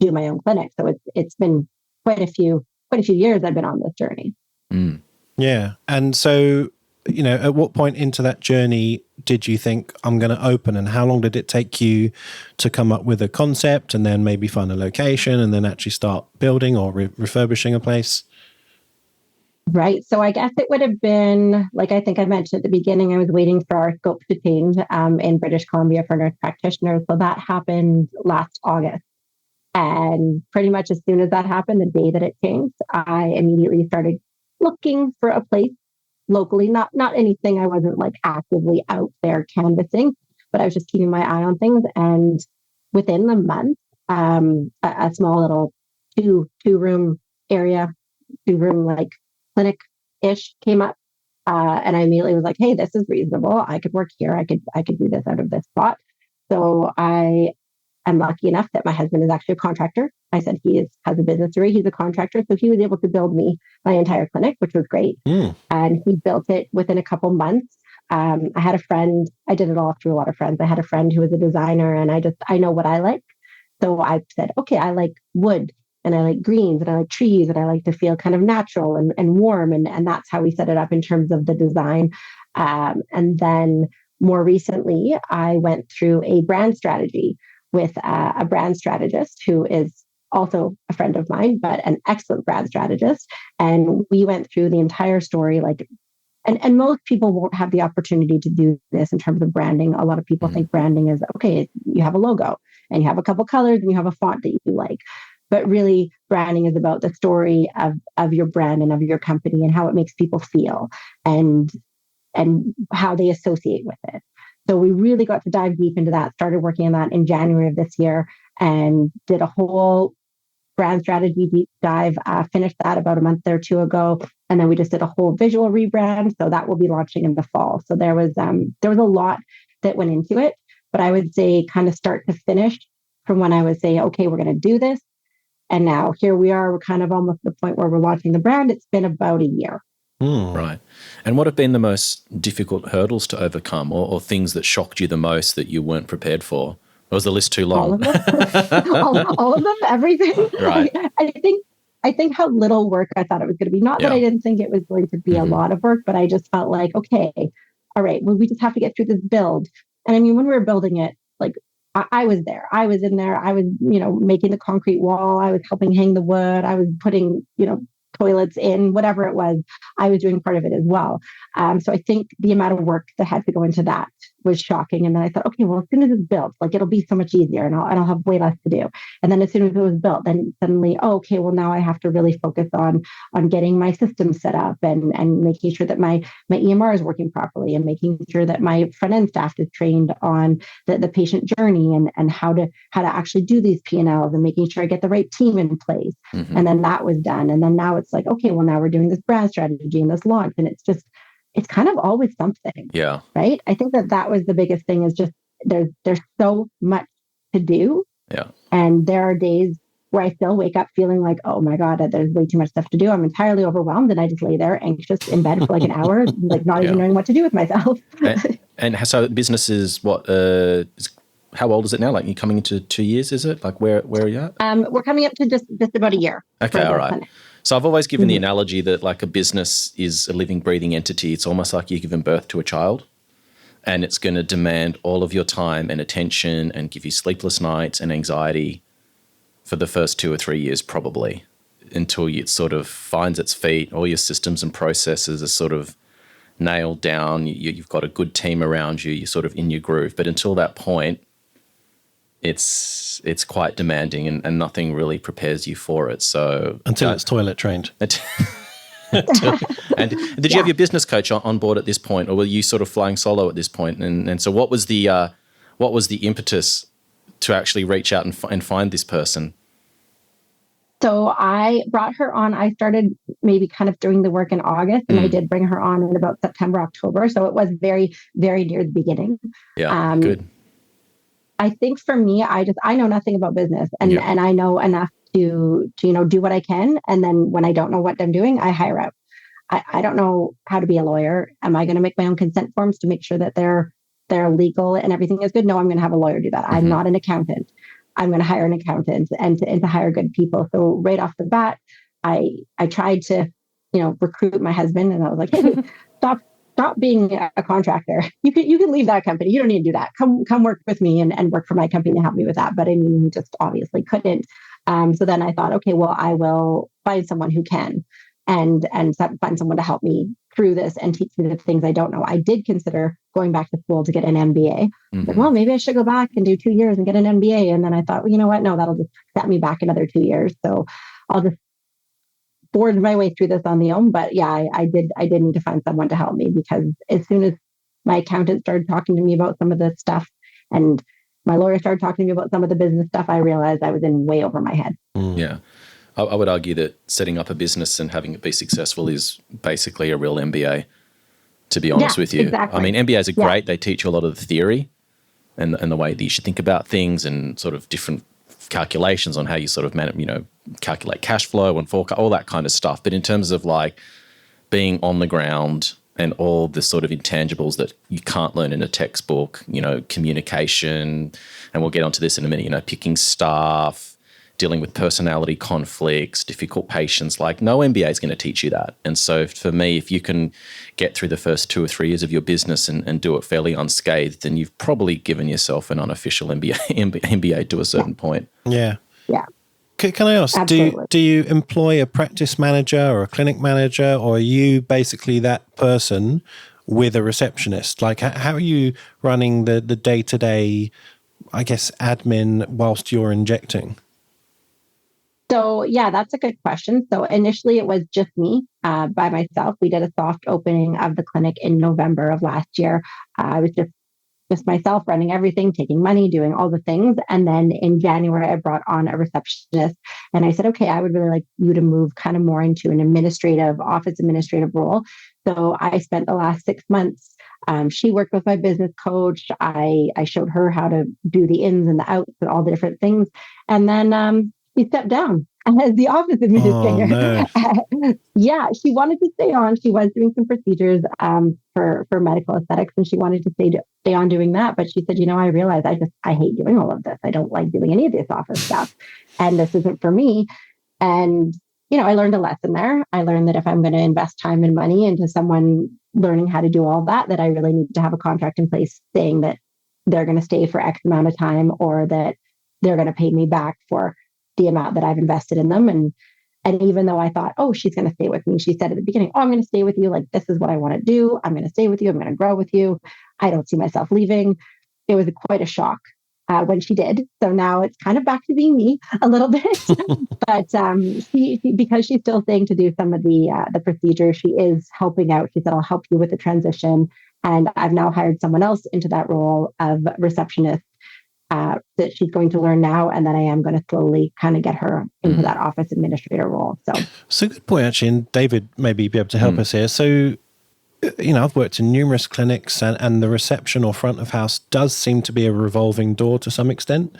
do my own clinic. So it's been quite a few years I've been on this journey. Mm. Yeah. And so, at what point into that journey did you think I'm going to open, and how long did it take you to come up with a concept and then maybe find a location and then actually start building or refurbishing a place? Right. So I guess it would have been, like I think I mentioned at the beginning, I was waiting for our scope to change in British Columbia for nurse practitioners. So that happened last August. And pretty much as soon as that happened, the day that it changed, I immediately started looking for a place locally, not anything. I wasn't like actively out there canvassing, but I was just keeping my eye on things. And within the month, a small little two-room area, two-room like clinic-ish came up. And I immediately was like, hey, this is reasonable. I could work here. I could do this out of this spot. So I'm lucky enough that my husband is actually a contractor. I said he has a business degree. He's a contractor. So he was able to build me my entire clinic, which was great. And he built it within a couple months. I had a friend. I did it all through a lot of friends. I had a friend who was a designer, and I know what I like. So I said, okay, I like wood, and I like greens, and I like trees, and I like to feel kind of natural and warm. And that's how we set it up in terms of the design. And then more recently, I went through a brand strategy with a brand strategist who is also a friend of mine, but an excellent brand strategist. And we went through the entire story, and most people won't have the opportunity to do this in terms of branding. A lot of people think branding is, okay, you have a logo and you have a couple colors and you have a font that you like. But really, branding is about the story of your brand and of your company and how it makes people feel and how they associate with it. So we really got to dive deep into that, started working on that in January of this year, and did a whole brand strategy deep dive, finished that about a month or two ago. And then we just did a whole visual rebrand. So that will be launching in the fall. So there was a lot that went into it, but I would say kind of start to finish from when I would say, okay, we're going to do this. And now here we are, we're kind of almost at the point where we're launching the brand. It's been about a year. Right. And what have been the most difficult hurdles to overcome, or things that shocked you the most that you weren't prepared for? Or was the list too long? All of them. all of them, everything. Right. I think how little work I thought it was going to be. Not that I didn't think it was going to be a lot of work, but I just felt like, okay, all right, well, we just have to get through this build. And I mean, when we were building it, like I was there. I was in there. I was, making the concrete wall. I was helping hang the wood. I was putting, toilets in, whatever it was. I was doing part of it as well. So I think the amount of work that had to go into that was shocking. And then I thought, okay, well, as soon as it's built, like it'll be so much easier and I'll have way less to do. And then as soon as it was built, then suddenly, okay, well, now I have to really focus on getting my system set up and making sure that my EMR is working properly and making sure that my front end staff is trained on the patient journey and how to actually do these P&Ls and making sure I get the right team in place. And then that was done. And then now it's like, okay, well, now we're doing this brand strategy and this launch. And it's kind of always something. Yeah. Right. I think that was the biggest thing is just there's so much to do. Yeah. And there are days where I still wake up feeling like, oh my God, there's way too much stuff to do. I'm entirely overwhelmed. And I just lay there anxious in bed for like an hour, like not even knowing what to do with myself. and so business is what, how old is it now? Like you're coming into 2 years, is it? Like where are you at? We're coming up to just about a year. Okay. All right. Clinic. So I've always given the analogy that like a business is a living, breathing entity. It's almost like you're giving birth to a child, and it's going to demand all of your time and attention and give you sleepless nights and anxiety for the first 2 or 3 years probably, until it sort of finds its feet, all your systems and processes are sort of nailed down, you've got a good team around you, you're sort of in your groove. But until that point, it's quite demanding and nothing really prepares you for it. So until it's toilet trained. And did you have your business coach on board at this point, or were you sort of flying solo at this point? And so what was the impetus to actually reach out and find this person? So I brought her on. I started maybe kind of doing the work in August, and I did bring her on in about September, October. So it was very, very near the beginning. Yeah, good. I think for me, I know nothing about business, and I know enough to do what I can. And then when I don't know what I'm doing, I hire out. I don't know how to be a lawyer. Am I going to make my own consent forms to make sure that they're legal and everything is good? No, I'm going to have a lawyer do that. I'm not an accountant. I'm going to hire an accountant and to hire good people. So right off the bat, I tried to recruit my husband, and I was like, hey, stop being a contractor. You can leave that company. You don't need to do that. Come work with me and work for my company and help me with that. But I mean, he just obviously couldn't. So then I thought, okay, well, I will find someone who can and find someone to help me through this and teach me the things I don't know. I did consider going back to school to get an MBA. Like, well, maybe I should go back and do 2 years and get an MBA. And then I thought, well, you know what? No, that'll just set me back another 2 years. So I'll just board my way through this on the own. But yeah, I did need to find someone to help me, because as soon as my accountant started talking to me about some of the stuff and my lawyer started talking to me about some of the business stuff, I realized I was in way over my head. Yeah. I would argue that setting up a business and having it be successful is basically a real MBA, to be honest with you. Exactly. I mean, MBAs are great. They teach you a lot of the theory and the way that you should think about things and sort of different calculations on how you sort of calculate cash flow and forecast, all that kind of stuff. But in terms of like being on the ground and all the sort of intangibles that you can't learn in a textbook, communication, and we'll get onto this in a minute, picking staff, dealing with personality conflicts, difficult patients, like no MBA is going to teach you that. And so for me, if you can get through the first 2 or 3 years of your business and do it fairly unscathed, then you've probably given yourself an unofficial MBA to a certain point. Yeah. Yeah. Can I ask, do you employ a practice manager or a clinic manager, or are you basically that person with a receptionist? Like how are you running the day-to-day, I guess, admin whilst you're injecting? So yeah, that's a good question. So initially it was just me by myself. We did a soft opening of the clinic in November of last year. I was just myself running everything, taking money, doing all the things. And then in January, I brought on a receptionist, and I said, okay, I would really like you to move kind of more into an office administrative role. So I spent the last 6 months. She worked with my business coach. I showed her how to do the ins and the outs and all the different things. And then he stepped down as the office administrator. Oh, no. Yeah, she wanted to stay on. She was doing some procedures for medical aesthetics, and she wanted to stay on doing that. But she said, I realize I hate doing all of this. I don't like doing any of this office stuff, and this isn't for me. And I learned a lesson there. I learned that if I'm going to invest time and money into someone learning how to do all that, that I really need to have a contract in place saying that they're going to stay for X amount of time, or that they're going to pay me back for the amount that I've invested in them. And even though I thought, oh, she's going to stay with me, she said at the beginning, oh, I'm going to stay with you. Like, this is what I want to do. I'm going to stay with you. I'm going to grow with you. I don't see myself leaving. It was quite a shock when she did. So now it's kind of back to being me a little bit. But she, because she's still staying to do some of the procedure, she is helping out. She said, I'll help you with the transition. And I've now hired someone else into that role of receptionist that she's going to learn now. And then I am going to slowly kind of get her into that office administrator role. So good point, actually. And David maybe be able to help us here. So, I've worked in numerous clinics, and the reception or front of house does seem to be a revolving door to some extent.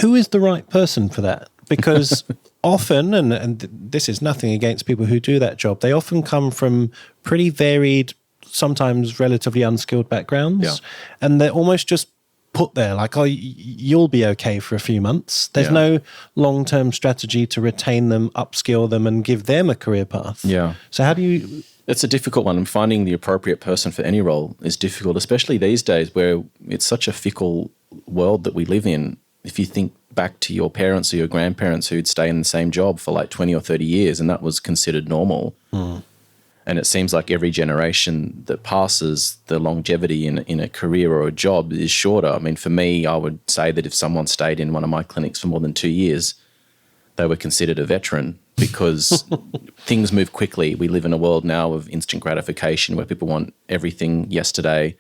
Who is the right person for that? Because often, and this is nothing against people who do that job, they often come from pretty varied, sometimes relatively unskilled backgrounds, and they're almost just put there like, oh, you'll be okay for a few months. There's no long-term strategy to retain them, upskill them, and give them a career path. Yeah. So how do you... It's a difficult one. And finding the appropriate person for any role is difficult, especially these days where it's such a fickle world that we live in. If you think back to your parents or your grandparents who'd stay in the same job for like 20 or 30 years, and that was considered normal. And it seems like every generation that passes, the longevity in a career or a job is shorter. I mean, for me, I would say that if someone stayed in one of my clinics for more than 2 years, they were considered a veteran, because things move quickly. We live in a world now of instant gratification where people want everything yesterday.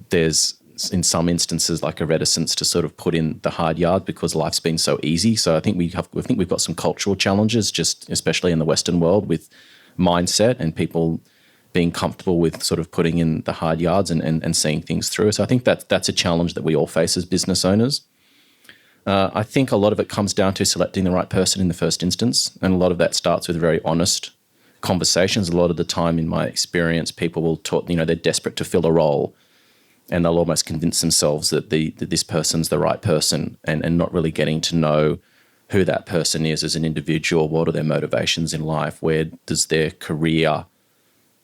There's, in some instances, like a reticence to sort of put in the hard yard because life's been so easy. So I think we've got some cultural challenges, just especially in the Western world, with mindset and people being comfortable with sort of putting in the hard yards and seeing things through. So I think that's a challenge that we all face as business owners. I think a lot of it comes down to selecting the right person in the first instance, and a lot of that starts with very honest conversations. A lot of the time, in my experience, people will talk, they're desperate to fill a role, and they'll almost convince themselves that this person's the right person, and not really getting to know who that person is as an individual. What are their motivations in life? What does their career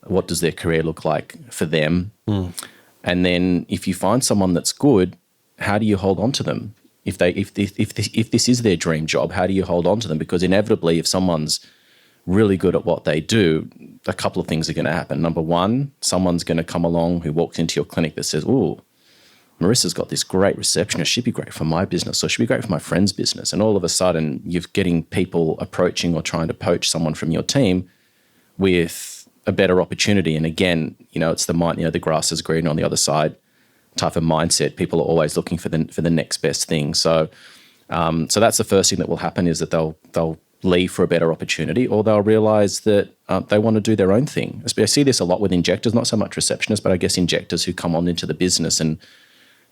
look like for them? And then if you find someone that's good, how do you hold on to them? If this is their dream job, how do you hold on to them? Because inevitably, if someone's really good at what they do, a couple of things are going to happen. Number one, someone's going to come along who walks into your clinic that says, "Oh, Marissa's got this great receptionist. She'd be great for my business, or she'd be great for my friend's business." And all of a sudden, you're getting people approaching or trying to poach someone from your team with a better opportunity. And again, it's the grass is greener on the other side type of mindset. People are always looking for the next best thing. So that's the first thing that will happen, is that they'll leave for a better opportunity, or they'll realize that they want to do their own thing. I see this a lot with injectors, not so much receptionists, but I guess injectors who come on into the business and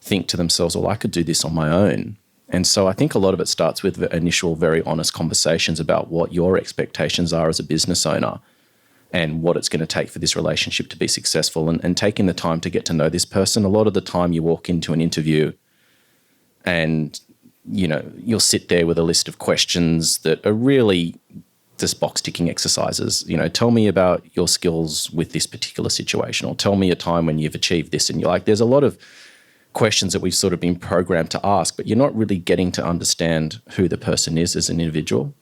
think to themselves, well, I could do this on my own. And so I think a lot of it starts with the initial very honest conversations about what your expectations are as a business owner, and what it's going to take for this relationship to be successful, and taking the time to get to know this person. A lot of the time you walk into an interview and, you'll sit there with a list of questions that are really just box-ticking exercises. Tell me about your skills with this particular situation, or tell me a time when you've achieved this. And you're like, there's a lot of questions that we've sort of been programmed to ask, but you're not really getting to understand who the person is as an individual.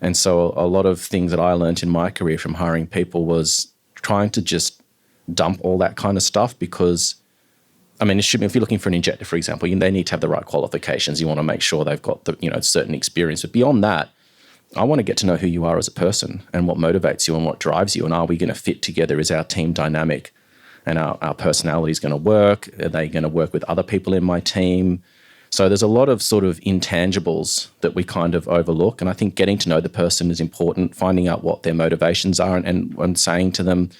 And so a lot of things that I learned in my career from hiring people was trying to just dump all that kind of stuff, because, if you're looking for an injector, for example, they need to have the right qualifications. You want to make sure they've got the certain experience. But beyond that, I want to get to know who you are as a person, and what motivates you and what drives you, and are we going to fit together? Is our team dynamic, and our personality is going to work? Are they going to work with other people in my team? So there's a lot of sort of intangibles that we kind of overlook. And I think getting to know the person is important, finding out what their motivations are, and saying to them,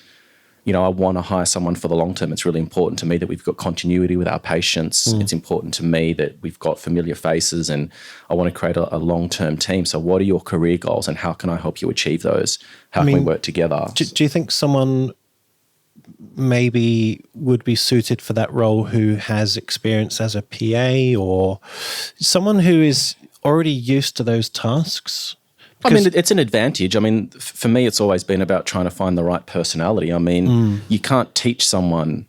I want to hire someone for the long term. It's really important to me that we've got continuity with our patients. It's important to me that we've got familiar faces, and I want to create a long-term team. So what are your career goals and how can I help you achieve those? How can we work together? Do you think someone maybe would be suited for that role who has experience as a PA, or someone who is already used to those tasks? It's an advantage. For me, it's always been about trying to find the right personality. You can't teach someone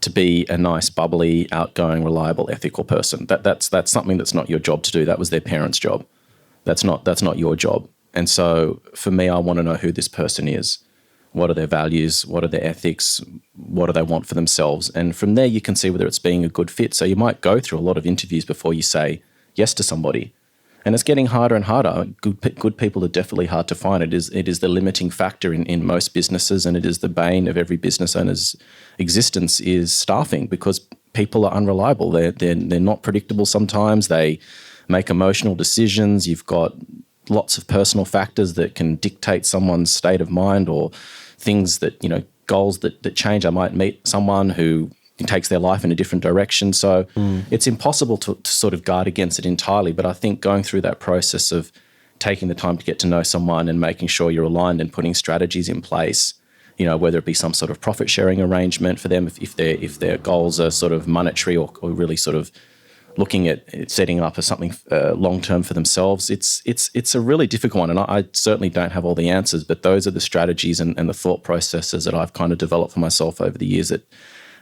to be a nice, bubbly, outgoing, reliable, ethical person. That's something that's not your job to do. That was their parents' job. That's not your job. And so for me, I want to know who this person is. What are their values? What are their ethics? What do they want for themselves? And from there, you can see whether it's being a good fit. So you might go through a lot of interviews before you say yes to somebody. And it's getting harder and harder. Good people are definitely hard to find. It is the limiting factor in most businesses, and it is the bane of every business owner's existence is staffing, because people are unreliable. They're not predictable sometimes. They make emotional decisions. You've got lots of personal factors that can dictate someone's state of mind, or things that, goals that change. I might meet someone who takes their life in a different direction. So it's impossible to sort of guard against it entirely. But I think going through that process of taking the time to get to know someone and making sure you're aligned and putting strategies in place, whether it be some sort of profit sharing arrangement for them, if their goals are sort of monetary or really sort of looking at setting up as something long-term for themselves, it's a really difficult one. And I certainly don't have all the answers, but those are the strategies and the thought processes that I've kind of developed for myself over the years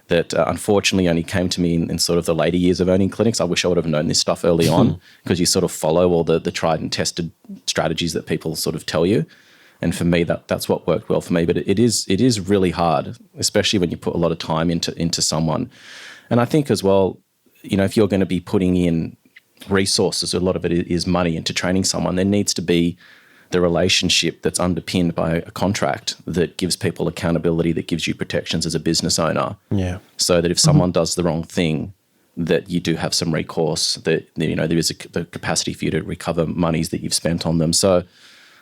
that unfortunately only came to me in sort of the later years of owning clinics. I wish I would have known this stuff early on, because you sort of follow all the tried and tested strategies that people sort of tell you. And for me, that's what worked well for me. But it is really hard, especially when you put a lot of time into someone. And I think as well, if you're going to be putting in resources, a lot of it is money into training someone, there needs to be the relationship that's underpinned by a contract that gives people accountability, that gives you protections as a business owner. Yeah. So that if someone does the wrong thing, that you do have some recourse, that there is the capacity for you to recover monies that you've spent on them. So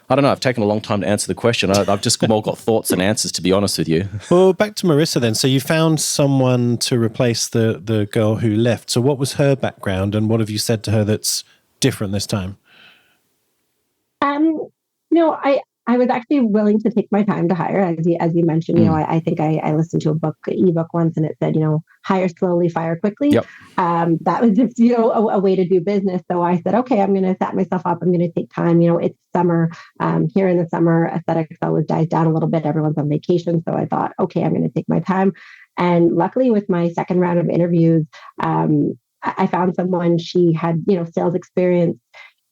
I don't know. I've taken a long time to answer the question. I've just more got thoughts and answers, to be honest with you. Well, back to Marissa then. So you found someone to replace the girl who left. So what was her background, and what have you said to her that's different this time? I was actually willing to take my time to hire, as you mentioned. I think I listened to ebook once, and it said, hire slowly, fire quickly. Yep. That was just a way to do business. So I said, okay, I'm going to set myself up. I'm going to take time. It's summer. Here in the summer, aesthetics always dies down a little bit. Everyone's on vacation, so I thought, okay, I'm going to take my time. And luckily, with my second round of interviews, I found someone. She had sales experience.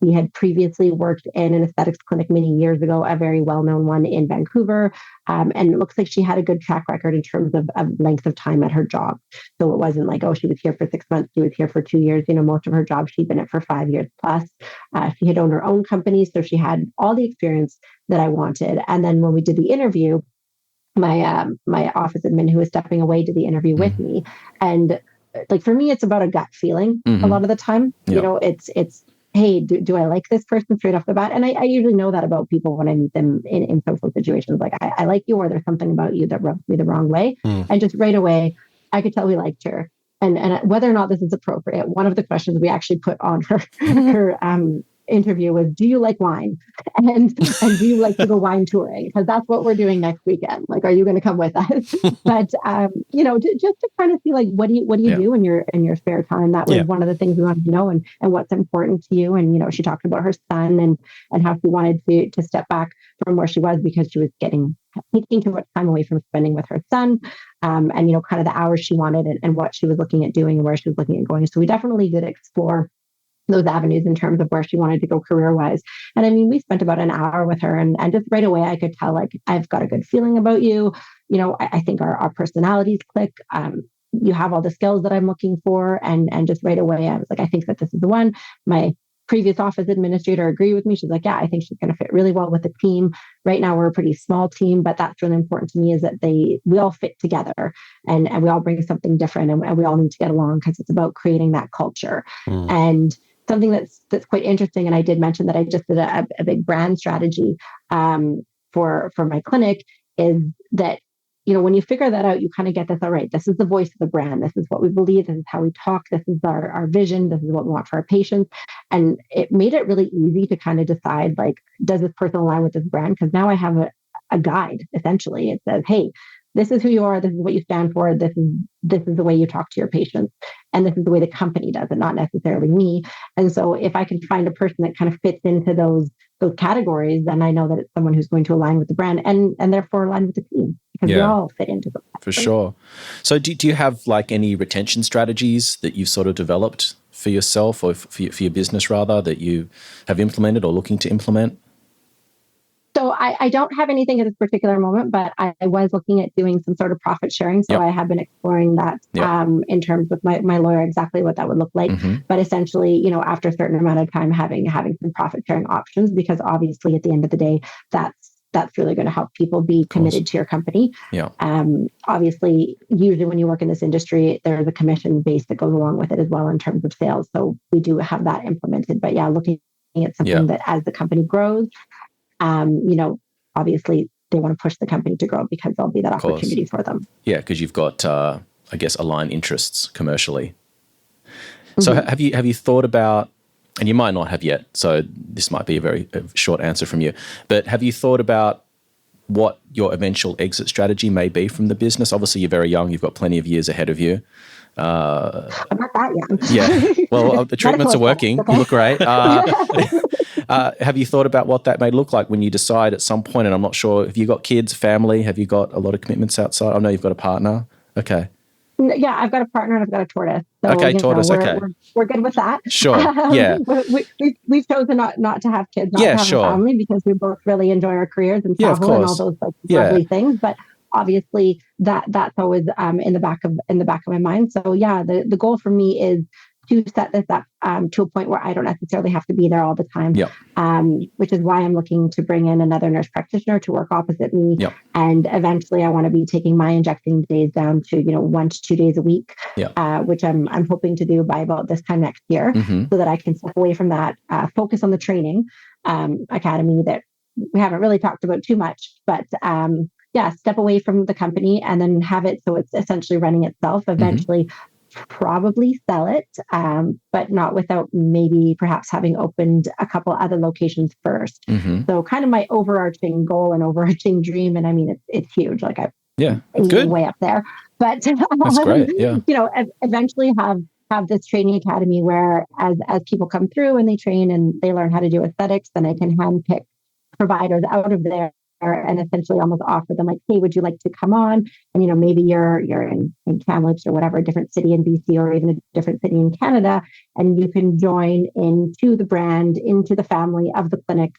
He had previously worked in an aesthetics clinic many years ago, a very well-known one in Vancouver. And it looks like she had a good track record in terms of length of time at her job. So it wasn't like, she was here for 6 months, she was here for 2 years. Most of her jobs, she'd been at for 5 years plus. She had owned her own company, so she had all the experience that I wanted. And then when we did the interview, my office admin, who was stepping away, did the interview with me. And like, for me, it's about a gut feeling a lot of the time. Yeah. It's hey, do I like this person straight off the bat? And I usually know that about people when I meet them in social situations. Like, I like you, or there's something about you that rubs me the wrong way. And just right away, I could tell we liked her. And whether or not this is appropriate, one of the questions we actually put on her interview was, do you like wine? And do you like to go wine touring? Because that's what we're doing next weekend. Like, are you going to come with us? But just to kind of see, like, what do you do in your spare time? That was one of the things we wanted to know, and what's important to you. And she talked about her son and how she wanted to step back from where she was, because she was taking too much time away from spending with her son, and kind of the hours she wanted, and what she was looking at doing and where she was looking at going. So we definitely did explore those avenues in terms of where she wanted to go career-wise. And I mean, we spent about an hour with her, and just right away I could tell, like, I've got a good feeling about you. I think our personalities click. You have all the skills that I'm looking for. And just right away I was like, I think that this is the one. My previous office administrator agreed with me. She's like, yeah, I think she's going to fit really well with the team. Right now we're a pretty small team, but that's really important to me, is that we all fit together, and we all bring something different, and we all need to get along, because it's about creating that culture. And something that's quite interesting, and I did mention that I just did a big brand strategy for my clinic, is that when you figure that out, you kind of get this, all right, this is the voice of the brand. This is what we believe. This is how we talk. This is our vision. This is what we want for our patients. And it made it really easy to kind of decide, like, does this person align with this brand? Because now I have a guide, essentially. It says, hey, this is who you are. This is what you stand for. This is the way you talk to your patients. And this is the way the company does it, not necessarily me. And so if I can find a person that kind of fits into those categories, then I know that it's someone who's going to align with the brand and therefore align with the team, because we all fit into them. For sure. So do you have like any retention strategies that you've sort of developed for yourself or for your business rather, that you have implemented or looking to implement? So I don't have anything at this particular moment, but I was looking at doing some sort of profit sharing. So I have been exploring that in terms of my lawyer, exactly what that would look like. But essentially, after a certain amount of time, having some profit sharing options, because obviously at the end of the day, that's really going to help people be committed to your company. Yeah. Obviously, usually when you work in this industry, there's a commission base that goes along with it as well in terms of sales. So we do have that implemented. But looking at something that as the company grows, obviously they want to push the company to grow, because there'll be that opportunity for them. Yeah, because you've got, I guess, aligned interests commercially. So have you thought about, and you might not have yet, so this might be a very short answer from you, but have you thought about what your eventual exit strategy may be from the business? Obviously, you're very young. You've got plenty of years ahead of you. I'm not that young. Yeah. Well, the treatments are working. Okay. You look great. Have you thought about what that may look like when you decide at some point? And I'm not sure, have you got kids, family? Have you got a lot of commitments outside? I know you've got a partner. Okay. Yeah, I've got a partner and I've got a tortoise. So, okay, tortoise. We're good with that. Sure. Yeah. We've chosen not to have kids, not to have a family, because we both really enjoy our careers and travel and all those lovely things. But obviously, that's always in the back of my mind. So the goal for me is to set this up to a point where I don't necessarily have to be there all the time. Which is why I'm looking to bring in another nurse practitioner to work opposite me. And eventually I want to be taking my injecting days down to 1 to 2 days a week, which I'm hoping to do by about this time next year, so that I can step away from that, focus on the training academy that we haven't really talked about too much, but step away from the company and then have it so it's essentially running itself. Eventually probably sell it, but not without maybe perhaps having opened a couple other locations first. So kind of my overarching goal and overarching dream, and I mean it's huge. Like I'm way up there, but that's great. Yeah, eventually have this training academy where as people come through and they train and they learn how to do aesthetics, then I can handpick providers out of there and essentially almost offer them, like, hey, would you like to come on? And, maybe you're in Kamloops or whatever, a different city in BC or even a different city in Canada, and you can join into the brand, into the family of the clinic,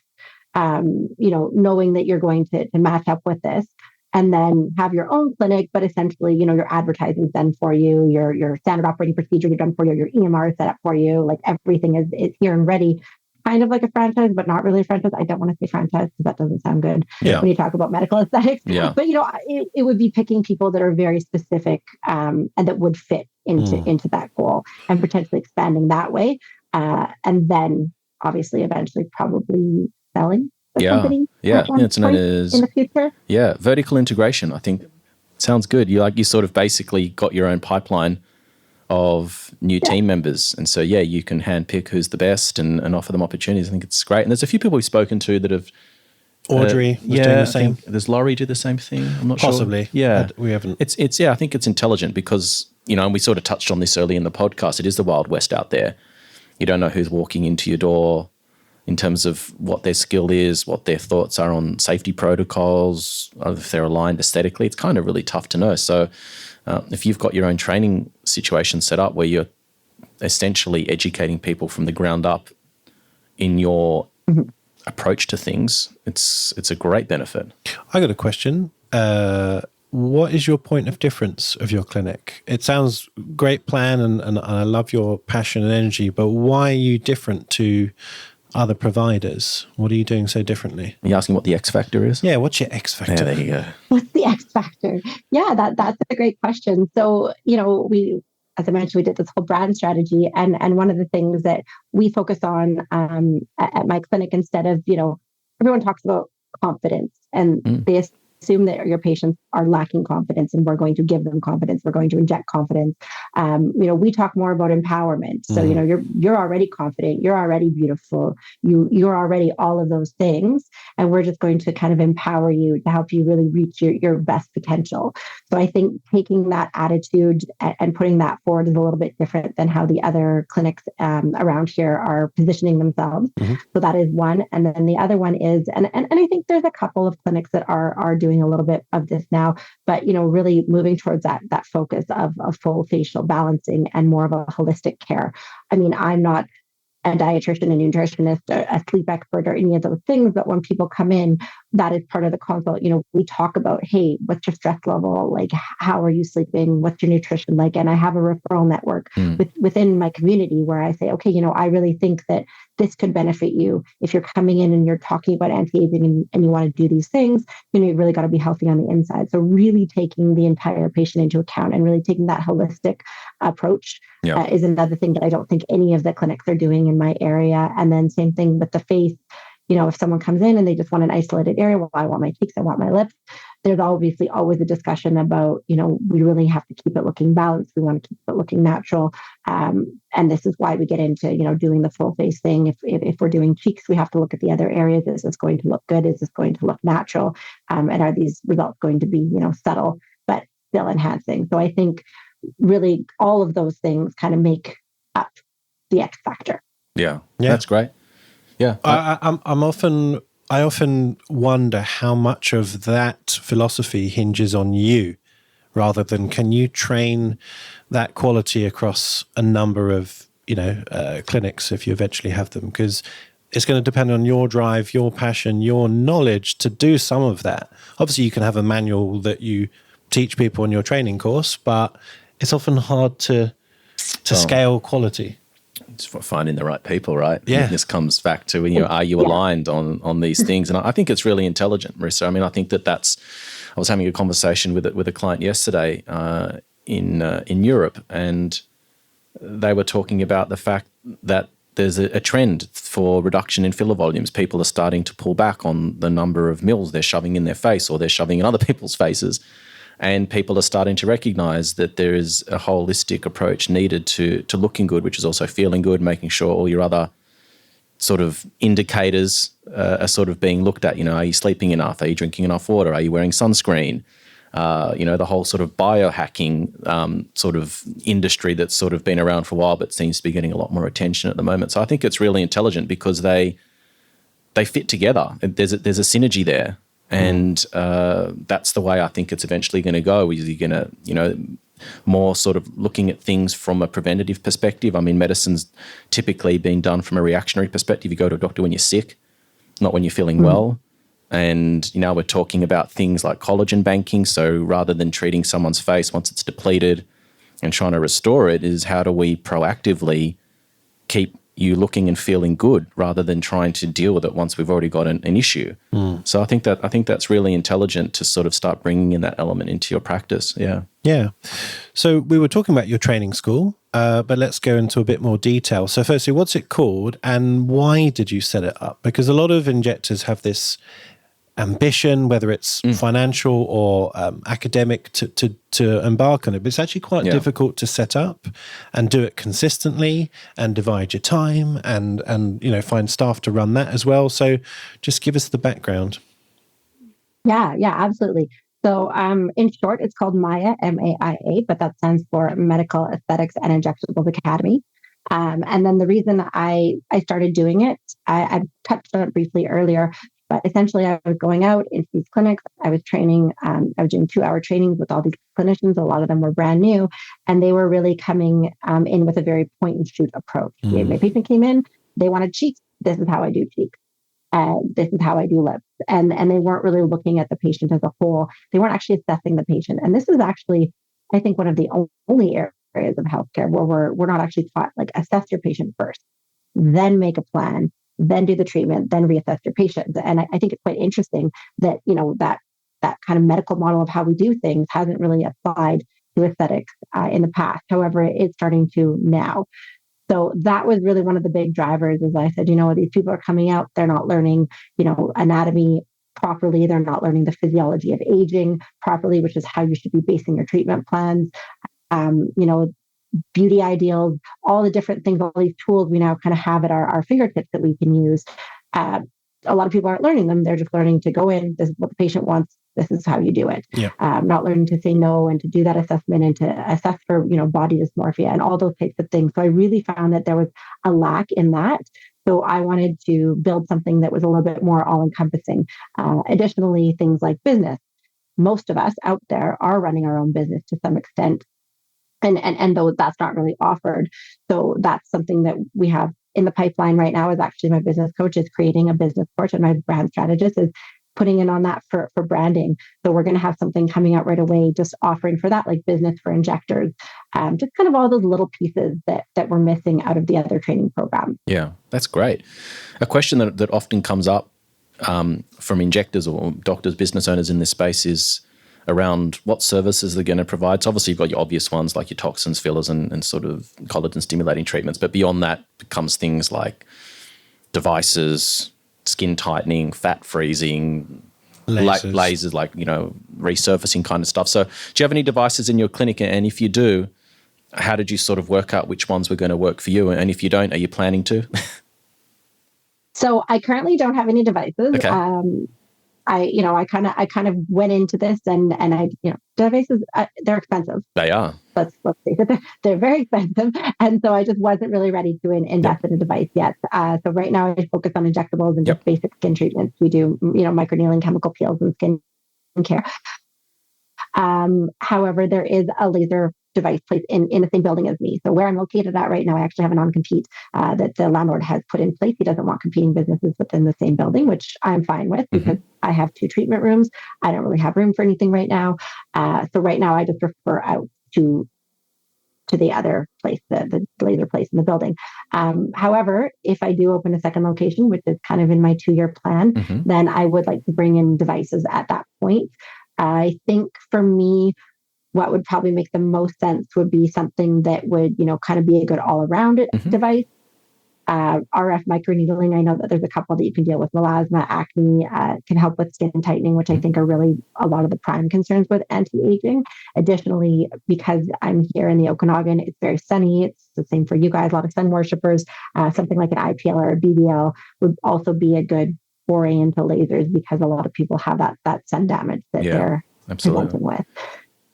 knowing that you're going to match up with this, and then have your own clinic, but essentially, your advertising's done for you, your standard operating procedures are done for you, your EMR is set up for you, like everything is here and ready. Kind of like a franchise, but not really a franchise. I don't want to say franchise because that doesn't sound good when you talk about medical aesthetics. But it would be picking people that are very specific and that would fit into that goal, and potentially expanding that way. And then obviously eventually probably selling the company. It's known as in the future. Vertical integration. I think sounds good. You sort of basically got your own pipeline of new team members, and so you can handpick who's the best and offer them opportunities. I think it's great. And there's a few people we've spoken to that have Audrey was doing the same. Does Laurie do the same thing? I'm not Possibly. sure. We haven't. It's I think it's intelligent because and we sort of touched on this early in the podcast. It is the Wild West out there. You don't know who's walking into your door in terms of what their skill is, what their thoughts are on safety protocols, if they're aligned aesthetically. It's kind of really tough to know. So if you've got your own training situation set up where you're essentially educating people from the ground up in your approach to things, it's a great benefit. I got a question. What is your point of difference of your clinic? It sounds great plan and I love your passion and energy, but why are you different to other providers? What are you doing so differently? Are you asking what the X factor is? Yeah, what's your X factor? Yeah, there you go. What's the X factor? Yeah, that's a great question. So, we, as I mentioned, we did this whole brand strategy, and one of the things that we focus on at my clinic, instead of, everyone talks about confidence and they assume that your patients are lacking confidence, and we're going to give them confidence. We're going to inject confidence. We talk more about empowerment. So, you're already confident, you're already beautiful, you're already all of those things. And we're just going to kind of empower you to help you really reach your best potential. So I think taking that attitude and putting that forward is a little bit different than how the other clinics around here are positioning themselves. So that is one. And then the other one is, and I think there's a couple of clinics that are doing a little bit of this now, but really moving towards that focus of full facial balancing and more of a holistic care. I mean, I'm not a dietitian, a nutritionist, a sleep expert, or any of those things. But when people come in, that is part of the consult. We talk about, hey, what's your stress level? Like, how are you sleeping? What's your nutrition like? And I have a referral network within my community where I say, okay, I really think that this could benefit you. If you're coming in and you're talking about anti-aging and you want to do these things, you really got to be healthy on the inside. So really taking the entire patient into account and really taking that holistic approach is another thing that I don't think any of the clinics are doing in my area. And then same thing with the face. If someone comes in and they just want an isolated area, well, I want my cheeks, I want my lips. There's obviously always a discussion about, we really have to keep it looking balanced. We want to keep it looking natural. And this is why we get into, doing the full face thing. If we're doing cheeks, we have to look at the other areas. Is this going to look good? Is this going to look natural? And are these results going to be, subtle, but still enhancing? So I think really all of those things kind of make up the X factor. Yeah. That's great. Yeah. I often wonder how much of that philosophy hinges on you rather than can you train that quality across a number of, clinics if you eventually have them, because it's going to depend on your drive, your passion, your knowledge to do some of that. Obviously, you can have a manual that you teach people in your training course, but it's often hard to scale quality. It's finding the right people, right? Yeah. This comes back to, are you aligned on these things? And I think it's really intelligent, Marissa. I mean, I think that's, I was having a conversation with a client yesterday in Europe, and they were talking about the fact that there's a trend for reduction in filler volumes. People are starting to pull back on the number of mils they're shoving in their face or they're shoving in other people's faces. And people are starting to recognize that there is a holistic approach needed to looking good, which is also feeling good, making sure all your other sort of indicators are sort of being looked at. Are you sleeping enough? Are you drinking enough water? Are you wearing sunscreen? The whole sort of biohacking sort of industry that's sort of been around for a while but seems to be getting a lot more attention at the moment. So I think it's really intelligent because they fit together. There's a synergy there. And that's the way I think it's eventually going to go. Is you're going to, more sort of looking at things from a preventative perspective. I mean, medicine's typically been done from a reactionary perspective. You go to a doctor when you're sick, not when you're feeling well. And, we're talking about things like collagen banking. So rather than treating someone's face once it's depleted and trying to restore it, is how do we proactively keep you looking and feeling good rather than trying to deal with it once we've already got an issue. So I think that's really intelligent to sort of start bringing in that element into your practice. Yeah. So we were talking about your training school, but let's go into a bit more detail. So firstly, what's it called and why did you set it up? Because a lot of injectors have this ambition, whether it's financial or academic, to embark on it. But it's actually quite difficult to set up and do it consistently and divide your time and find staff to run that as well. So just give us the background. Yeah, absolutely. So in short, it's called MAIA, MAIA, but that stands for Medical Aesthetics and Injectables Academy. And then the reason I started doing it, I touched on it briefly earlier, but essentially I was going out into these clinics. I was training, I was doing 2-hour trainings with all these clinicians. A lot of them were brand new, and they were really coming in with a very point and shoot approach. My patient came in, they wanted cheeks. This is how I do cheeks. This is how I do lips. And they weren't really looking at the patient as a whole. They weren't actually assessing the patient. And this is actually, I think, one of the only areas of healthcare where we're not actually taught, like, assess your patient first, then make a plan, then do the treatment, then reassess your patient. And I think it's quite interesting that, that kind of medical model of how we do things hasn't really applied to aesthetics in the past. However, it's starting to now. So that was really one of the big drivers. As I said, these people are coming out, they're not learning, anatomy properly. They're not learning the physiology of aging properly, which is how you should be basing your treatment plans. You know, beauty ideals, all the different things, all these tools we now kind of have at our fingertips that we can use. A lot of people aren't learning them. They're just learning to go in. This is what the patient wants. This is how you do it. Yeah. Not learning to say no and to do that assessment and to assess for, you know, body dysmorphia and all those types of things. So I really found that there was a lack in that. So I wanted to build something that was a little bit more all-encompassing. Additionally, things like business. Most of us out there are running our own business to some extent. And though that's not really offered. So that's something that we have in the pipeline right now is actually my business coach is creating a business coach, and my brand strategist is putting in on that for branding. So we're going to have something coming out right away, just offering for that, like business for injectors, just kind of all those little pieces that we're missing out of the other training programs. Yeah, that's great. A question that often comes up from injectors or doctors, business owners in this space is around what services they're going to provide. So obviously you've got your obvious ones like your toxins, fillers, and sort of collagen stimulating treatments. But beyond that becomes things like devices, skin tightening, fat freezing, lasers, like, you know, resurfacing kind of stuff. So do you have any devices in your clinic? And if you do, how did you sort of work out which ones were going to work for you? And if you don't, are you planning to? So I currently don't have any devices. Okay. I kind of went into this and I, you know, devices, they're expensive. They are. Let's face it, they're very expensive. And so I just wasn't really ready to invest in a device yet. So right now I focus on injectables and just basic skin treatments. We do, you know, microneedling, chemical peels, and skin care. However, there is a laser device placed in the same building as me. So where I'm located at right now, I actually have a non-compete that the landlord has put in place. He doesn't want competing businesses within the same building, which I'm fine with because I have 2 treatment rooms. I don't really have room for anything right now. So right now I just refer out to the other place, the laser place in the building. However, if I do open a second location, which is kind of in my 2-year plan, then I would like to bring in devices at that point. I think for me, what would probably make the most sense would be something that would, you know, kind of be a good all-around device. RF microneedling, I know that there's a couple that you can deal with melasma, acne, can help with skin tightening, which I think are really a lot of the prime concerns with anti-aging. Additionally, because I'm here in the Okanagan, it's very sunny. It's the same for you guys, a lot of sun worshippers. Something like an IPL or a BBL would also be a good foray into lasers because a lot of people have that sun damage that they're presenting with.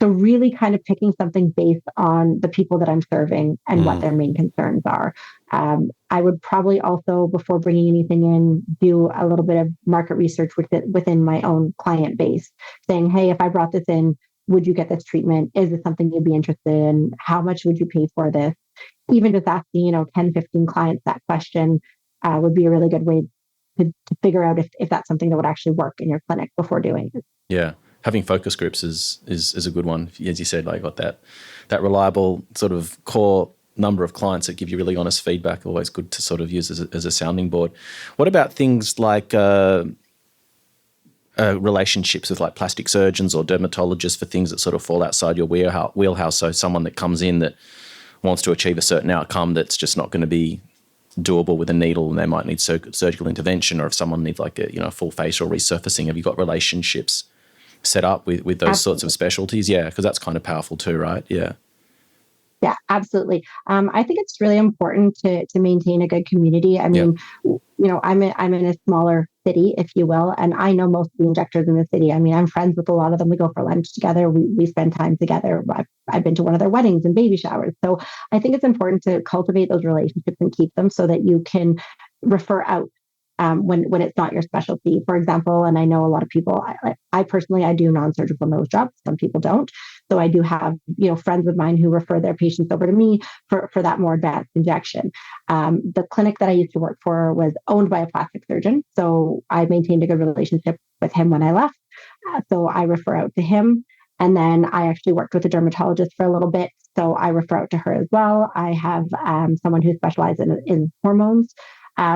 So really kind of picking something based on the people that I'm serving and what their main concerns are. I would probably also, before bringing anything in, do a little bit of market research within my own client base, saying, hey, if I brought this in, would you get this treatment? Is this something you'd be interested in? How much would you pay for this? Even just asking, you know, 10, 15 clients that question would be a really good way to figure out if that's something that would actually work in your clinic before doing it. Yeah. Having focus groups is a good one. As you said, like got that reliable sort of core number of clients that give you really honest feedback. Always good to sort of use as a sounding board. What about things like relationships with like plastic surgeons or dermatologists for things that sort of fall outside your wheelhouse? So someone that comes in that wants to achieve a certain outcome that's just not going to be doable with a needle, and they might need surgical intervention, or if someone needs like a full facial resurfacing, have you got relationships set up with those Absolutely. sorts of specialties? Yeah, because that's kind of powerful too, right? Yeah. Yeah, absolutely. I think it's really important to maintain a good community. I mean, you know, I'm in a smaller city, if you will, and I know most of the injectors in the city. I mean, I'm friends with a lot of them. We go for lunch together. We spend time together. I've been to one of their weddings and baby showers. So I think it's important to cultivate those relationships and keep them so that you can refer out when it's not your specialty. For example, and I know a lot of people, I personally, I do non-surgical nose jobs. Some people don't. So I do have, you know, friends of mine who refer their patients over to me for that more advanced injection. The clinic that I used to work for was owned by a plastic surgeon. So I maintained a good relationship with him when I left. So I refer out to him. And then I actually worked with a dermatologist for a little bit. So I refer out to her as well. I have someone who specializes in hormones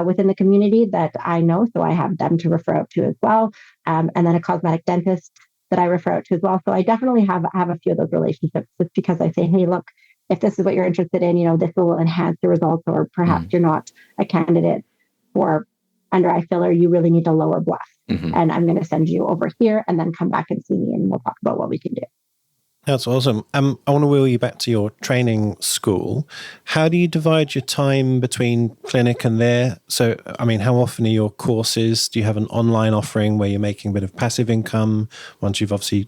within the community that I know. So I have them to refer out to as well. And then a cosmetic dentist that I refer out to as well. So I definitely have a few of those relationships just because I say, hey, look, if this is what you're interested in, you know, this will enhance your results, or perhaps you're not a candidate for under eye filler, you really need to lower bluff. and I'm going to send you over here, and then come back and see me, and we'll talk about what we can do. That's awesome. I want to wheel you back to your training school. How do you divide your time between clinic and there? So, I mean, how often are your courses? Do you have an online offering where you're making a bit of passive income once you've obviously,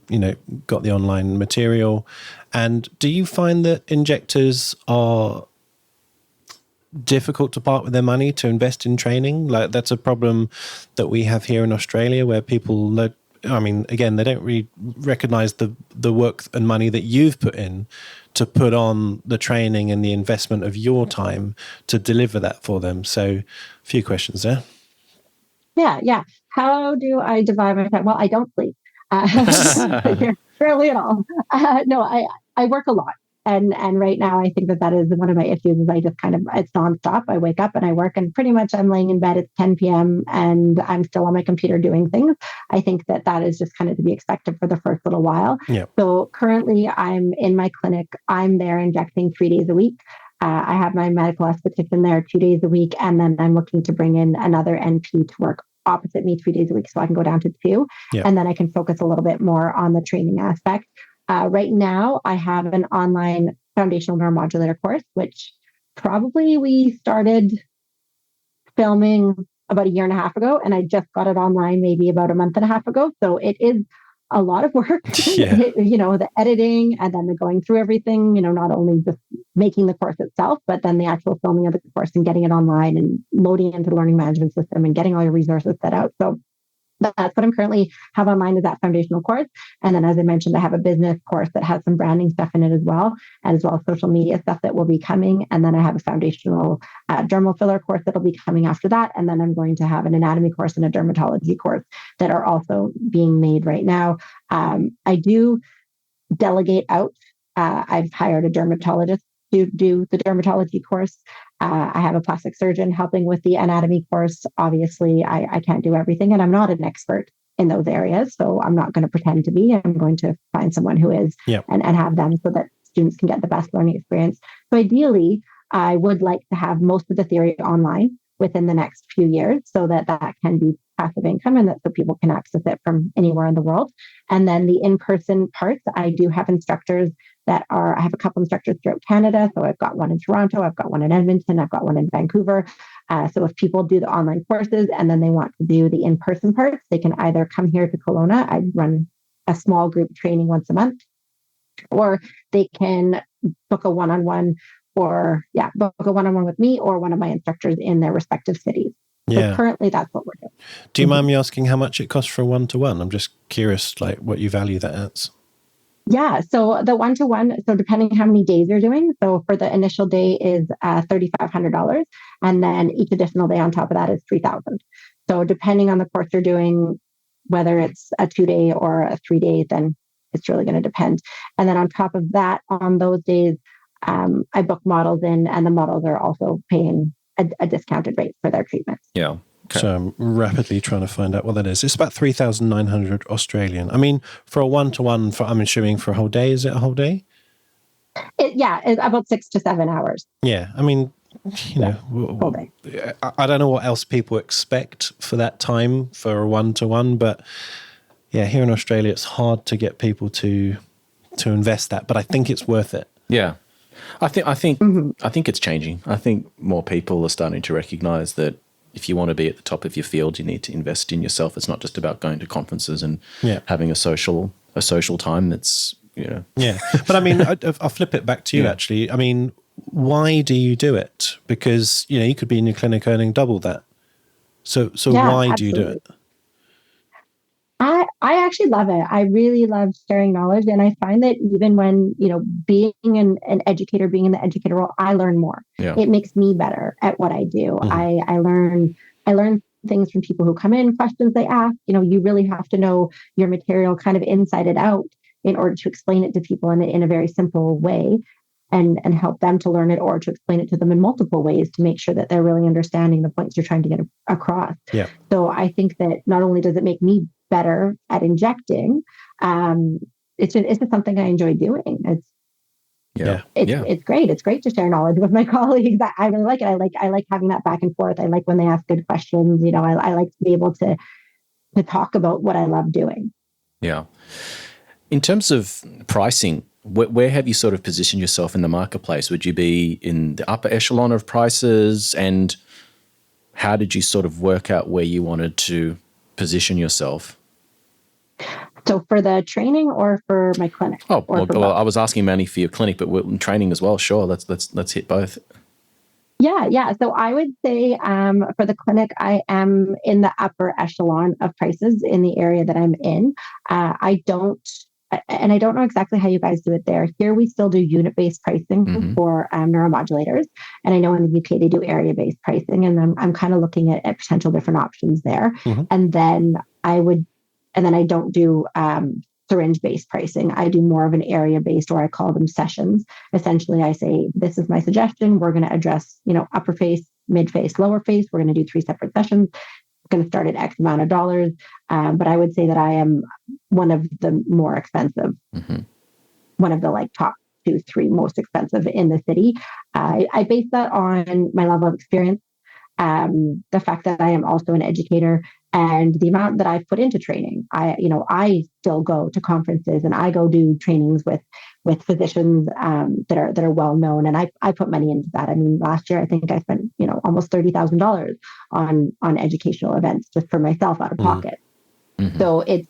got the online material? And do you find that injectors are difficult to part with their money to invest in training? Like, that's a problem that we have here in Australia, where people, again, they don't really recognize the work and money that you've put in to put on the training and the investment of your time to deliver that for them. So a few questions there. Yeah. How do I divide my time? Well, I don't sleep. Barely at all. No, I work a lot. And right now, I think that is one of my issues. Is I just it's nonstop. I wake up and I work, and pretty much I'm laying in bed at 10 p.m. and I'm still on my computer doing things. I think that is just kind of to be expected for the first little while. Yeah. So currently, I'm in my clinic. I'm there injecting 3 days a week. I have my medical esthetician there 2 days a week, and then I'm looking to bring in another NP to work opposite me 3 days a week, so I can go down to 2, and then I can focus a little bit more on the training aspect. Right now, I have an online foundational neuromodulator course, which probably we started filming about a year and a half ago, and I just got it online maybe about a month and a half ago. So it is a lot of work, the editing and then the going through everything, not only just making the course itself, but then the actual filming of the course and getting it online and loading into the learning management system and getting all your resources set out. So that's what I'm currently have online, is that foundational course. And then, as I mentioned, I have a business course that has some branding stuff in it as well as social media stuff that will be coming. And then I have a foundational dermal filler course that'll be coming after that. And then I'm going to have an anatomy course and a dermatology course that are also being made right now. I do delegate out. I've hired a dermatologist to do the dermatology course. I have a plastic surgeon helping with the anatomy course. Obviously, I can't do everything, and I'm not an expert in those areas, so I'm not going to pretend to be. I'm going to find someone who is, and have them so that students can get the best learning experience. So ideally, I would like to have most of the theory online within the next few years, so that can be passive income, and that so people can access it from anywhere in the world. And then the in-person parts, I do have instructors I have a couple instructors throughout Canada. So I've got one in Toronto, I've got one in Edmonton, I've got one in Vancouver. So if people do the online courses and then they want to do the in-person parts, they can either come here to Kelowna. I run a small group training once a month, or they can book a one-on-one with me or one of my instructors in their respective cities. Yeah. So currently, that's what we're doing. Do you mind me asking how much it costs for a one-to-one? I'm just curious, what you value that at. Yeah. So the one-to-one, so depending how many days you're doing. So for the initial day is $3,500. And then each additional day on top of that is $3,000. So depending on the course you're doing, whether it's a 2-day or a 3-day, then it's really going to depend. And then on top of that, on those days, I book models in, and the models are also paying a discounted rate for their treatments. Yeah. Okay. So I'm rapidly trying to find out what that is. It's about 3,900 Australian. I mean, for a one-to-one, I'm assuming for a whole day. Is it a whole day? It's about 6 to 7 hours. Yeah. I mean, whole day. I don't know what else people expect for that time for a one-to-one, but yeah, here in Australia, it's hard to get people to invest that, but I think it's worth it. Yeah. I think it's changing. I think more people are starting to recognize that if you want to be at the top of your field, you need to invest in yourself. It's not just about going to conferences and having a social time. It's, Yeah. But I mean, I'll flip it back to you actually. I mean, why do you do it? Because, you could be in your clinic earning double that. So why do you do it? I actually love it. I really love sharing knowledge. And I find that even when, being an educator, being in the educator role, I learn more. Yeah. It makes me better at what I do. Mm-hmm. I learn things from people who come in, questions they ask. You really have to know your material kind of inside and out in order to explain it to people in a very simple way and help them to learn it, or to explain it to them in multiple ways to make sure that they're really understanding the points you're trying to get across. Yeah. So I think that not only does it make me better at injecting, it's just something I enjoy doing. It's great. It's great to share knowledge with my colleagues. I really like it. I like having that back and forth. I like when they ask good questions. I like to be able to talk about what I love doing. Yeah. In terms of pricing, where have you sort of positioned yourself in the marketplace? Would you be in the upper echelon of prices? And how did you sort of work out where you wanted to position yourself? So for the training or for my clinic? Oh, well, I was asking mainly for your clinic, but training as well. Sure, let's hit both. Yeah. So I would say for the clinic, I am in the upper echelon of prices in the area that I'm in. I don't know exactly how you guys do it there. Here we still do unit-based pricing for neuromodulators. And I know in the UK they do area-based pricing. And I'm kind of looking at potential different options there. And then I don't do syringe-based pricing. I do more of an area-based, or I call them sessions. Essentially, I say, this is my suggestion. We're going to address, upper face, mid face, lower face. We're going to do 3 separate sessions. It's going to start at X amount of dollars. But I would say that I am one of the more expensive, one of the top 2, 3 most expensive in the city. I base that on my level of experience, the fact that I am also an educator, and the amount that I've put into training. I still go to conferences and I go do trainings with physicians that are well known, and I put money into that. I mean, last year I think I spent almost $30,000 on educational events just for myself out of pocket. So it's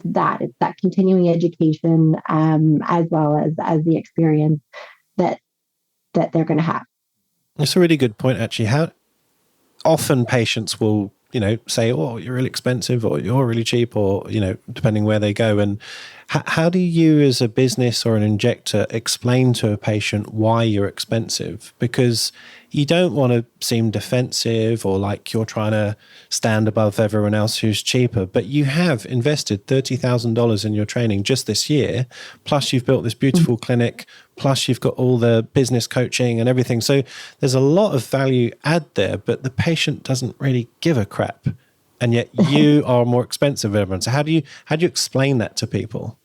that continuing education as well as the experience that they're going to have. It's a really good point, actually. How often patients will say, oh, you're really expensive, or you're really cheap, or, depending where they go. And how do you as a business or an injector explain to a patient why you're expensive? Because you don't want to seem defensive or like you're trying to stand above everyone else who's cheaper, but you have invested $30,000 in your training just this year, plus you've built this beautiful clinic, plus you've got all the business coaching and everything. So there's a lot of value add there, but the patient doesn't really give a crap. And yet you are more expensive than everyone. So how do you explain that to people?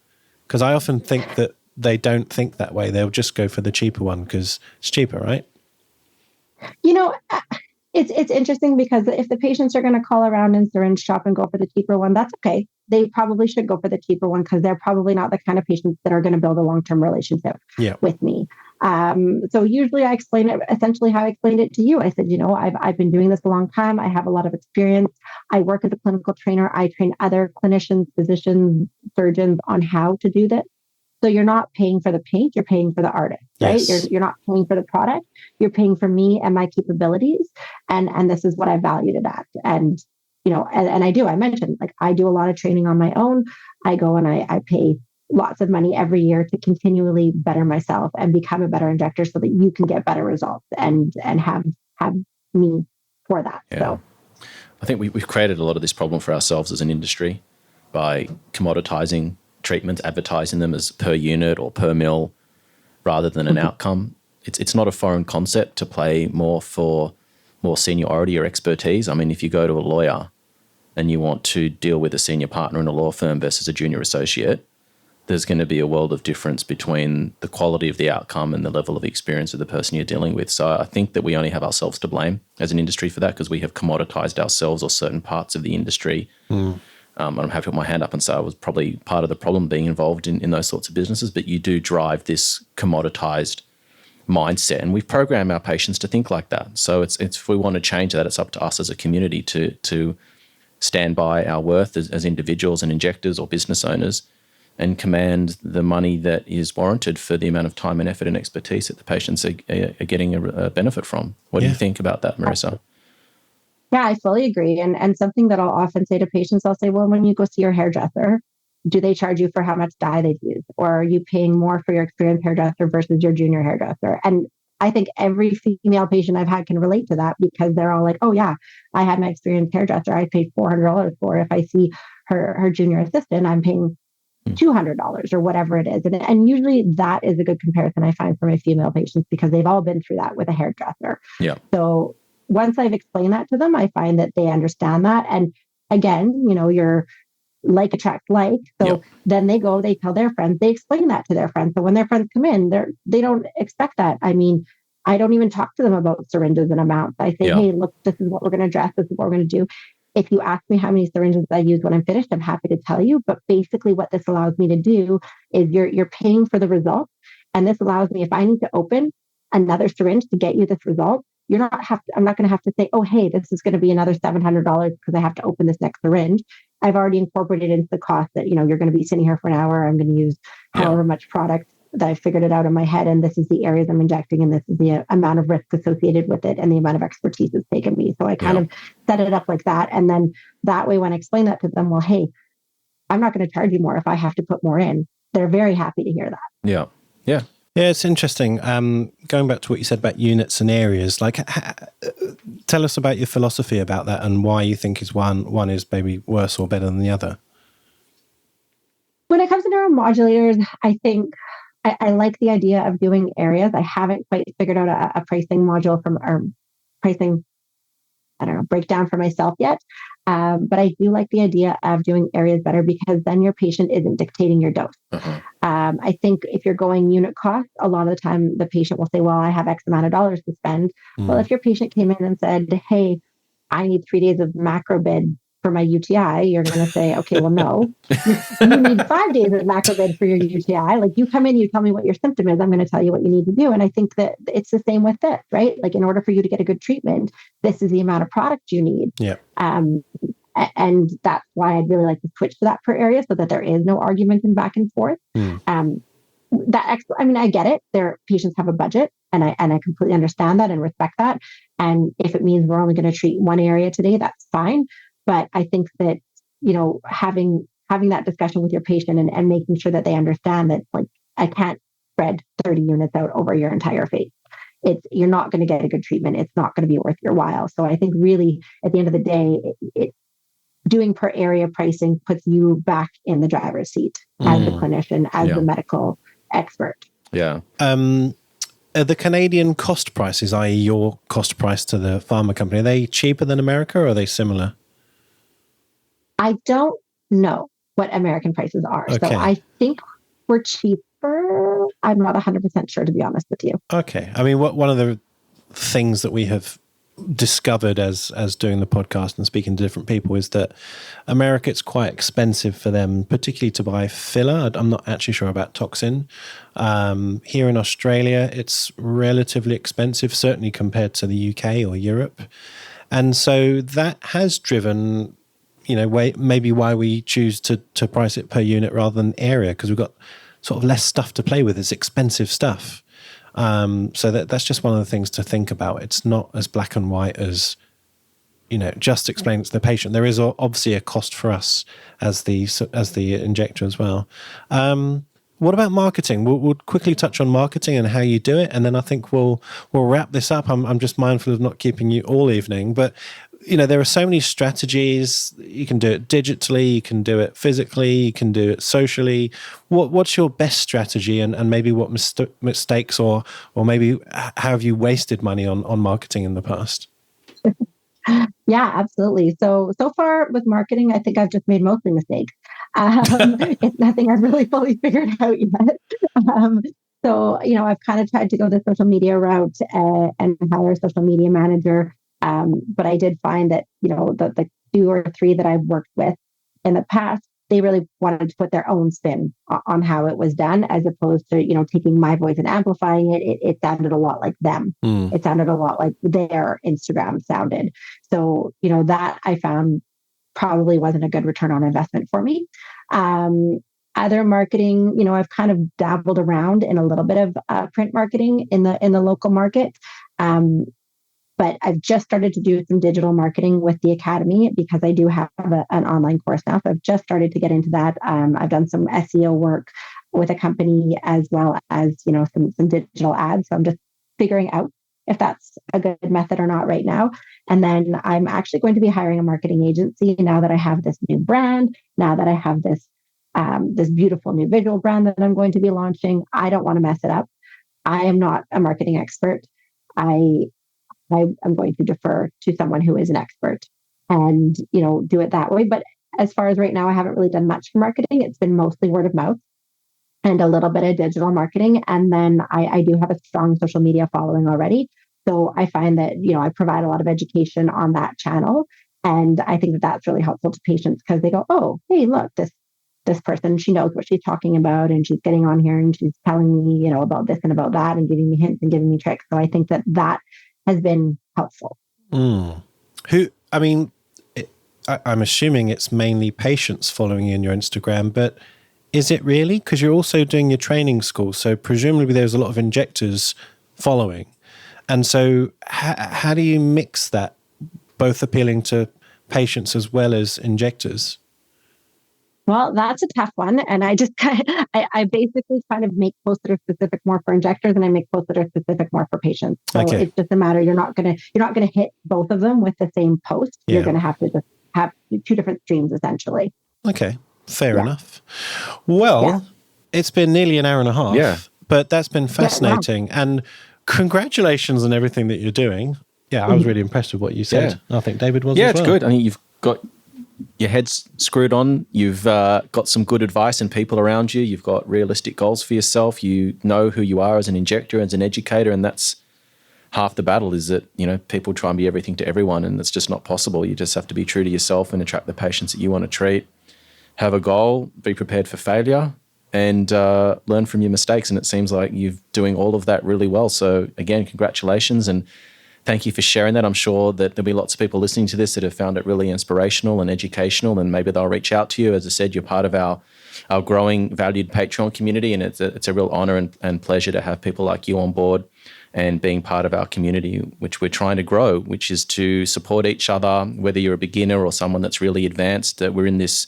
Because I often think that they don't think that way. They'll just go for the cheaper one because it's cheaper, right? It's interesting because if the patients are going to call around and syringe shop and go for the cheaper one, that's okay. They probably should go for the cheaper one because they're probably not the kind of patients that are going to build a long-term relationship with me. So usually I explain it essentially how I explained it to you. I said, I've been doing this a long time. I have a lot of experience. I work as a clinical trainer. I train other clinicians, physicians, surgeons on how to do this. So you're not paying for the paint, you're paying for the artist, right? Yes. You're not paying for the product, you're paying for me and my capabilities. And this is what I valued it at. And, and I mentioned, I do a lot of training on my own. I go and I pay lots of money every year to continually better myself and become a better injector so that you can get better results and have me for that. Yeah. So I think we've created a lot of this problem for ourselves as an industry by commoditizing treatments, advertising them as per unit or per mil rather than an outcome. It's not a foreign concept to play more for more seniority or expertise. I mean, if you go to a lawyer and you want to deal with a senior partner in a law firm versus a junior associate, there's going to be a world of difference between the quality of the outcome and the level of experience of the person you're dealing with. So I think that we only have ourselves to blame as an industry for that because we have commoditized ourselves or certain parts of the industry. And I'm happy to put my hand up and say I was probably part of the problem being involved in those sorts of businesses, but you do drive this commoditized mindset, and we've programmed our patients to think like that. So it's if we want to change that, it's up to us as a community to stand by our worth as individuals and injectors or business owners and command the money that is warranted for the amount of time and effort and expertise that the patients are getting a benefit from. What do you think about that, Marissa? Yeah, I fully agree. And something that I'll often say to patients, I'll say, well, when you go see your hairdresser, do they charge you for how much dye they've used? Or are you paying more for your experienced hairdresser versus your junior hairdresser? And I think every female patient I've had can relate to that because they're all like, oh yeah, I had my experienced hairdresser I paid $400 for. If I see her junior assistant, I'm paying $200 or whatever it is. And usually that is a good comparison I find for my female patients because they've all been through that with a hairdresser. Yeah. So once I've explained that to them, I find that they understand that. And again, you're like attracts like. So then they tell their friends, they explain that to their friends. So when their friends come in, they don't expect that. I mean, I don't even talk to them about syringes and amounts. I say, hey, look, this is what we're going to address. This is what we're going to do. If you ask me how many syringes I use when I'm finished, I'm happy to tell you. But basically what this allows me to do is you're paying for the result. And this allows me, if I need to open another syringe to get you this result, I'm not going to have to say, oh, hey, this is going to be another $700 because I have to open this next syringe. I've already incorporated into the cost that, you're going to be sitting here for an hour. I'm going to use however much product that I figured it out in my head. And this is the areas I'm injecting. And this is the amount of risk associated with it and the amount of expertise it's taken me. So I kind of set it up like that. And then that way, when I explain that to them, well, hey, I'm not going to charge you more if I have to put more in. They're very happy to hear that. Yeah. Yeah. Yeah, it's interesting. Going back to what you said about units and areas, like tell us about your philosophy about that and why you think is one is maybe worse or better than the other. When it comes to neuromodulators, I think I like the idea of doing areas. I haven't quite figured out a pricing module or pricing, breakdown for myself yet. But I do like the idea of doing areas better because then your patient isn't dictating your dose. Uh-huh. I think if you're going unit cost, a lot of the time the patient will say, well, I have X amount of dollars to spend. Well, if your patient came in and said, hey, I need 3 days of macrobid for my UTI, you're going to say, okay, well, no, you need 5 days of macrobid for your UTI. Like you come in, you tell me what your symptom is. I'm going to tell you what you need to do. And I think that it's the same with this, right? Like in order for you to get a good treatment, this is the amount of product you need. Yeah. And that's why I'd really like to switch to that per area so that there is no argument and back and forth. I get it. Their patients have a budget and I completely understand that and respect that. And if it means we're only going to treat one area today, that's fine. But I think that, having that discussion with your patient and making sure that they understand that, like, I can't spread 30 units out over your entire face. You're not going to get a good treatment. It's not going to be worth your while. So I think really at the end of the day, doing per area pricing puts you back in the driver's seat as the clinician, as the medical expert. Yeah. Are the Canadian cost prices, i.e. your cost price to the pharma company, are they cheaper than America or are they similar? I don't know what American prices are. Okay. So I think we're cheaper. I'm not 100% sure, to be honest with you. Okay. I mean, one of the things that we have discovered as doing the podcast and speaking to different people is that America, it's quite expensive for them, particularly to buy filler. I'm not actually sure about toxin. Here in Australia, it's relatively expensive, certainly compared to the UK or Europe. And so that has driven, maybe why we choose to price it per unit rather than area, because we've got sort of less stuff to play with. It's expensive stuff. So that's just one of the things to think about. It's not as black and white as, just explain it to the patient. There is obviously a cost for us as the injector as well. What about marketing? We'll quickly touch on marketing and how you do it, and then I think we'll wrap this up. I'm just mindful of not keeping you all evening, but there are so many strategies. You can do it digitally, you can do it physically, you can do it socially. What's your best strategy, and maybe what mistakes or maybe how have you wasted money on marketing in the past? Yeah, absolutely. So far with marketing, I think I've just made mostly mistakes. It's nothing I've really fully figured out yet. I've kind of tried to go the social media route and hire a social media manager. But I did find that, the 2 or 3 that I've worked with in the past, they really wanted to put their own spin on how it was done, as opposed to, taking my voice and amplifying it. It sounded a lot like them. It sounded a lot like their Instagram sounded. So, that I found probably wasn't a good return on investment for me. Other marketing, I've kind of dabbled around in a little bit of print marketing in the local market. But I've just started to do some digital marketing with the Academy because I do have an online course now. So I've just started to get into that. I've done some SEO work with a company as well as, some digital ads. So I'm just figuring out if that's a good method or not right now. And then I'm actually going to be hiring a marketing agency now that I have this new brand, now that I have this beautiful new visual brand that I'm going to be launching. I don't want to mess it up. I am not a marketing expert. I'm going to defer to someone who is an expert and, do it that way. But as far as right now, I haven't really done much for marketing. It's been mostly word of mouth and a little bit of digital marketing. And then I do have a strong social media following already. So I find that, I provide a lot of education on that channel. And I think that that's really helpful to patients because they go, oh, hey, look, this person, she knows what she's talking about, and she's getting on here and she's telling me, about this and about that and giving me hints and giving me tricks. So I think that has been helpful. I'm assuming it's mainly patients following you in your Instagram, but is it really? Because you're also doing your training school. So presumably there's a lot of injectors following. And so how do you mix that, both appealing to patients as well as injectors? Well, that's a tough one. And I just I basically kind of make posts that are specific more for injectors, and I make posts that are specific more for patients. So It's just a matter, you're not gonna hit both of them with the same post. Yeah. You're gonna have to just have two different streams essentially. Okay, fair enough. Well, It's been nearly an hour and a half, but that's been fascinating. And congratulations on everything that you're doing. Yeah, I was really impressed with what you said. I think David was as well. Yeah, it's good. I mean, you've got your head's screwed on. You've got some good advice and people around you. You've got realistic goals for yourself. You know who you are as an injector, as an educator, and that's half the battle is that, people try and be everything to everyone, and it's just not possible. You just have to be true to yourself and attract the patients that you want to treat. Have a goal, be prepared for failure, and learn from your mistakes. And it seems like you're doing all of that really well. So again, congratulations, and thank you for sharing that. I'm sure that there'll be lots of people listening to this that have found it really inspirational and educational, and maybe they'll reach out to you. As I said, you're part of our growing, valued Patreon community, and it's a real honor and pleasure to have people like you on board and being part of our community, which we're trying to grow, which is to support each other, whether you're a beginner or someone that's really advanced. We're in this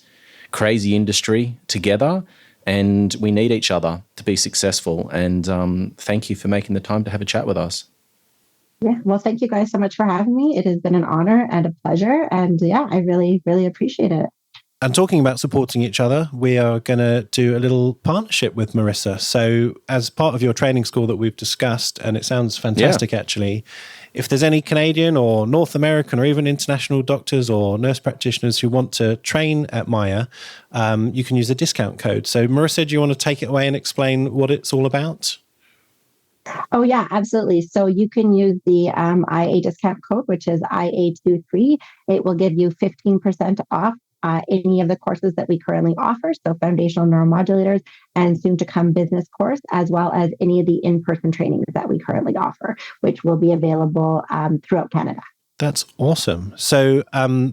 crazy industry together, and we need each other to be successful. And thank you for making the time to have a chat with us. Yeah, well, thank you guys so much for having me. It has been an honor and a pleasure. And I really, really appreciate it. And talking about supporting each other, we are going to do a little partnership with Marissa. So as part of your training school that we've discussed, and it sounds fantastic actually, if there's any Canadian or North American or even international doctors or nurse practitioners who want to train at MAIA, you can use a discount code. So Marissa, do you want to take it away and explain what it's all about? Oh, yeah, absolutely. So you can use the IA discount code, which is IA23. It will give you 15% off any of the courses that we currently offer. So foundational neuromodulators and soon to come business course, as well as any of the in-person trainings that we currently offer, which will be available throughout Canada. That's awesome. So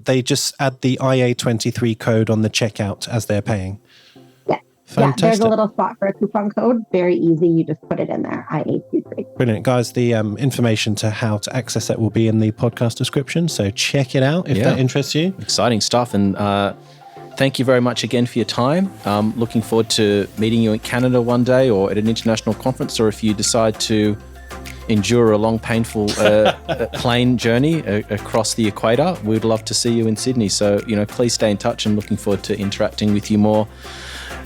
they just add the IA23 code on the checkout as they're paying. Fantastic. Yeah, there's a little spot for a coupon code. Very easy. You just put it in there, IA23. Brilliant. Guys, the information to how to access that will be in the podcast description. So check it out if that interests you. Exciting stuff. And thank you very much again for your time. Looking forward to meeting you in Canada one day or at an international conference, or if you decide to endure a long, painful plane journey across the equator, we'd love to see you in Sydney. So, please stay in touch, and looking forward to interacting with you more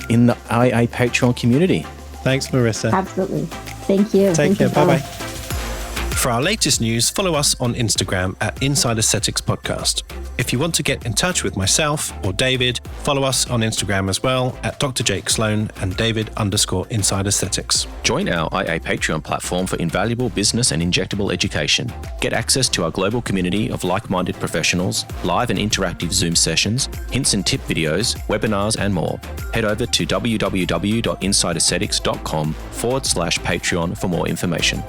in the IA Patreon community. Thanks, Marissa. Absolutely. Thank you. Take care. Bye-bye. For our latest news, follow us on Instagram at Inside Aesthetics Podcast. If you want to get in touch with myself or David, follow us on Instagram as well at Dr. Jake Sloan and David_Inside Aesthetics. Join our IA Patreon platform for invaluable business and injectable education. Get access to our global community of like-minded professionals, live and interactive Zoom sessions, hints and tip videos, webinars, and more. Head over to www.insideaesthetics.com/Patreon for more information.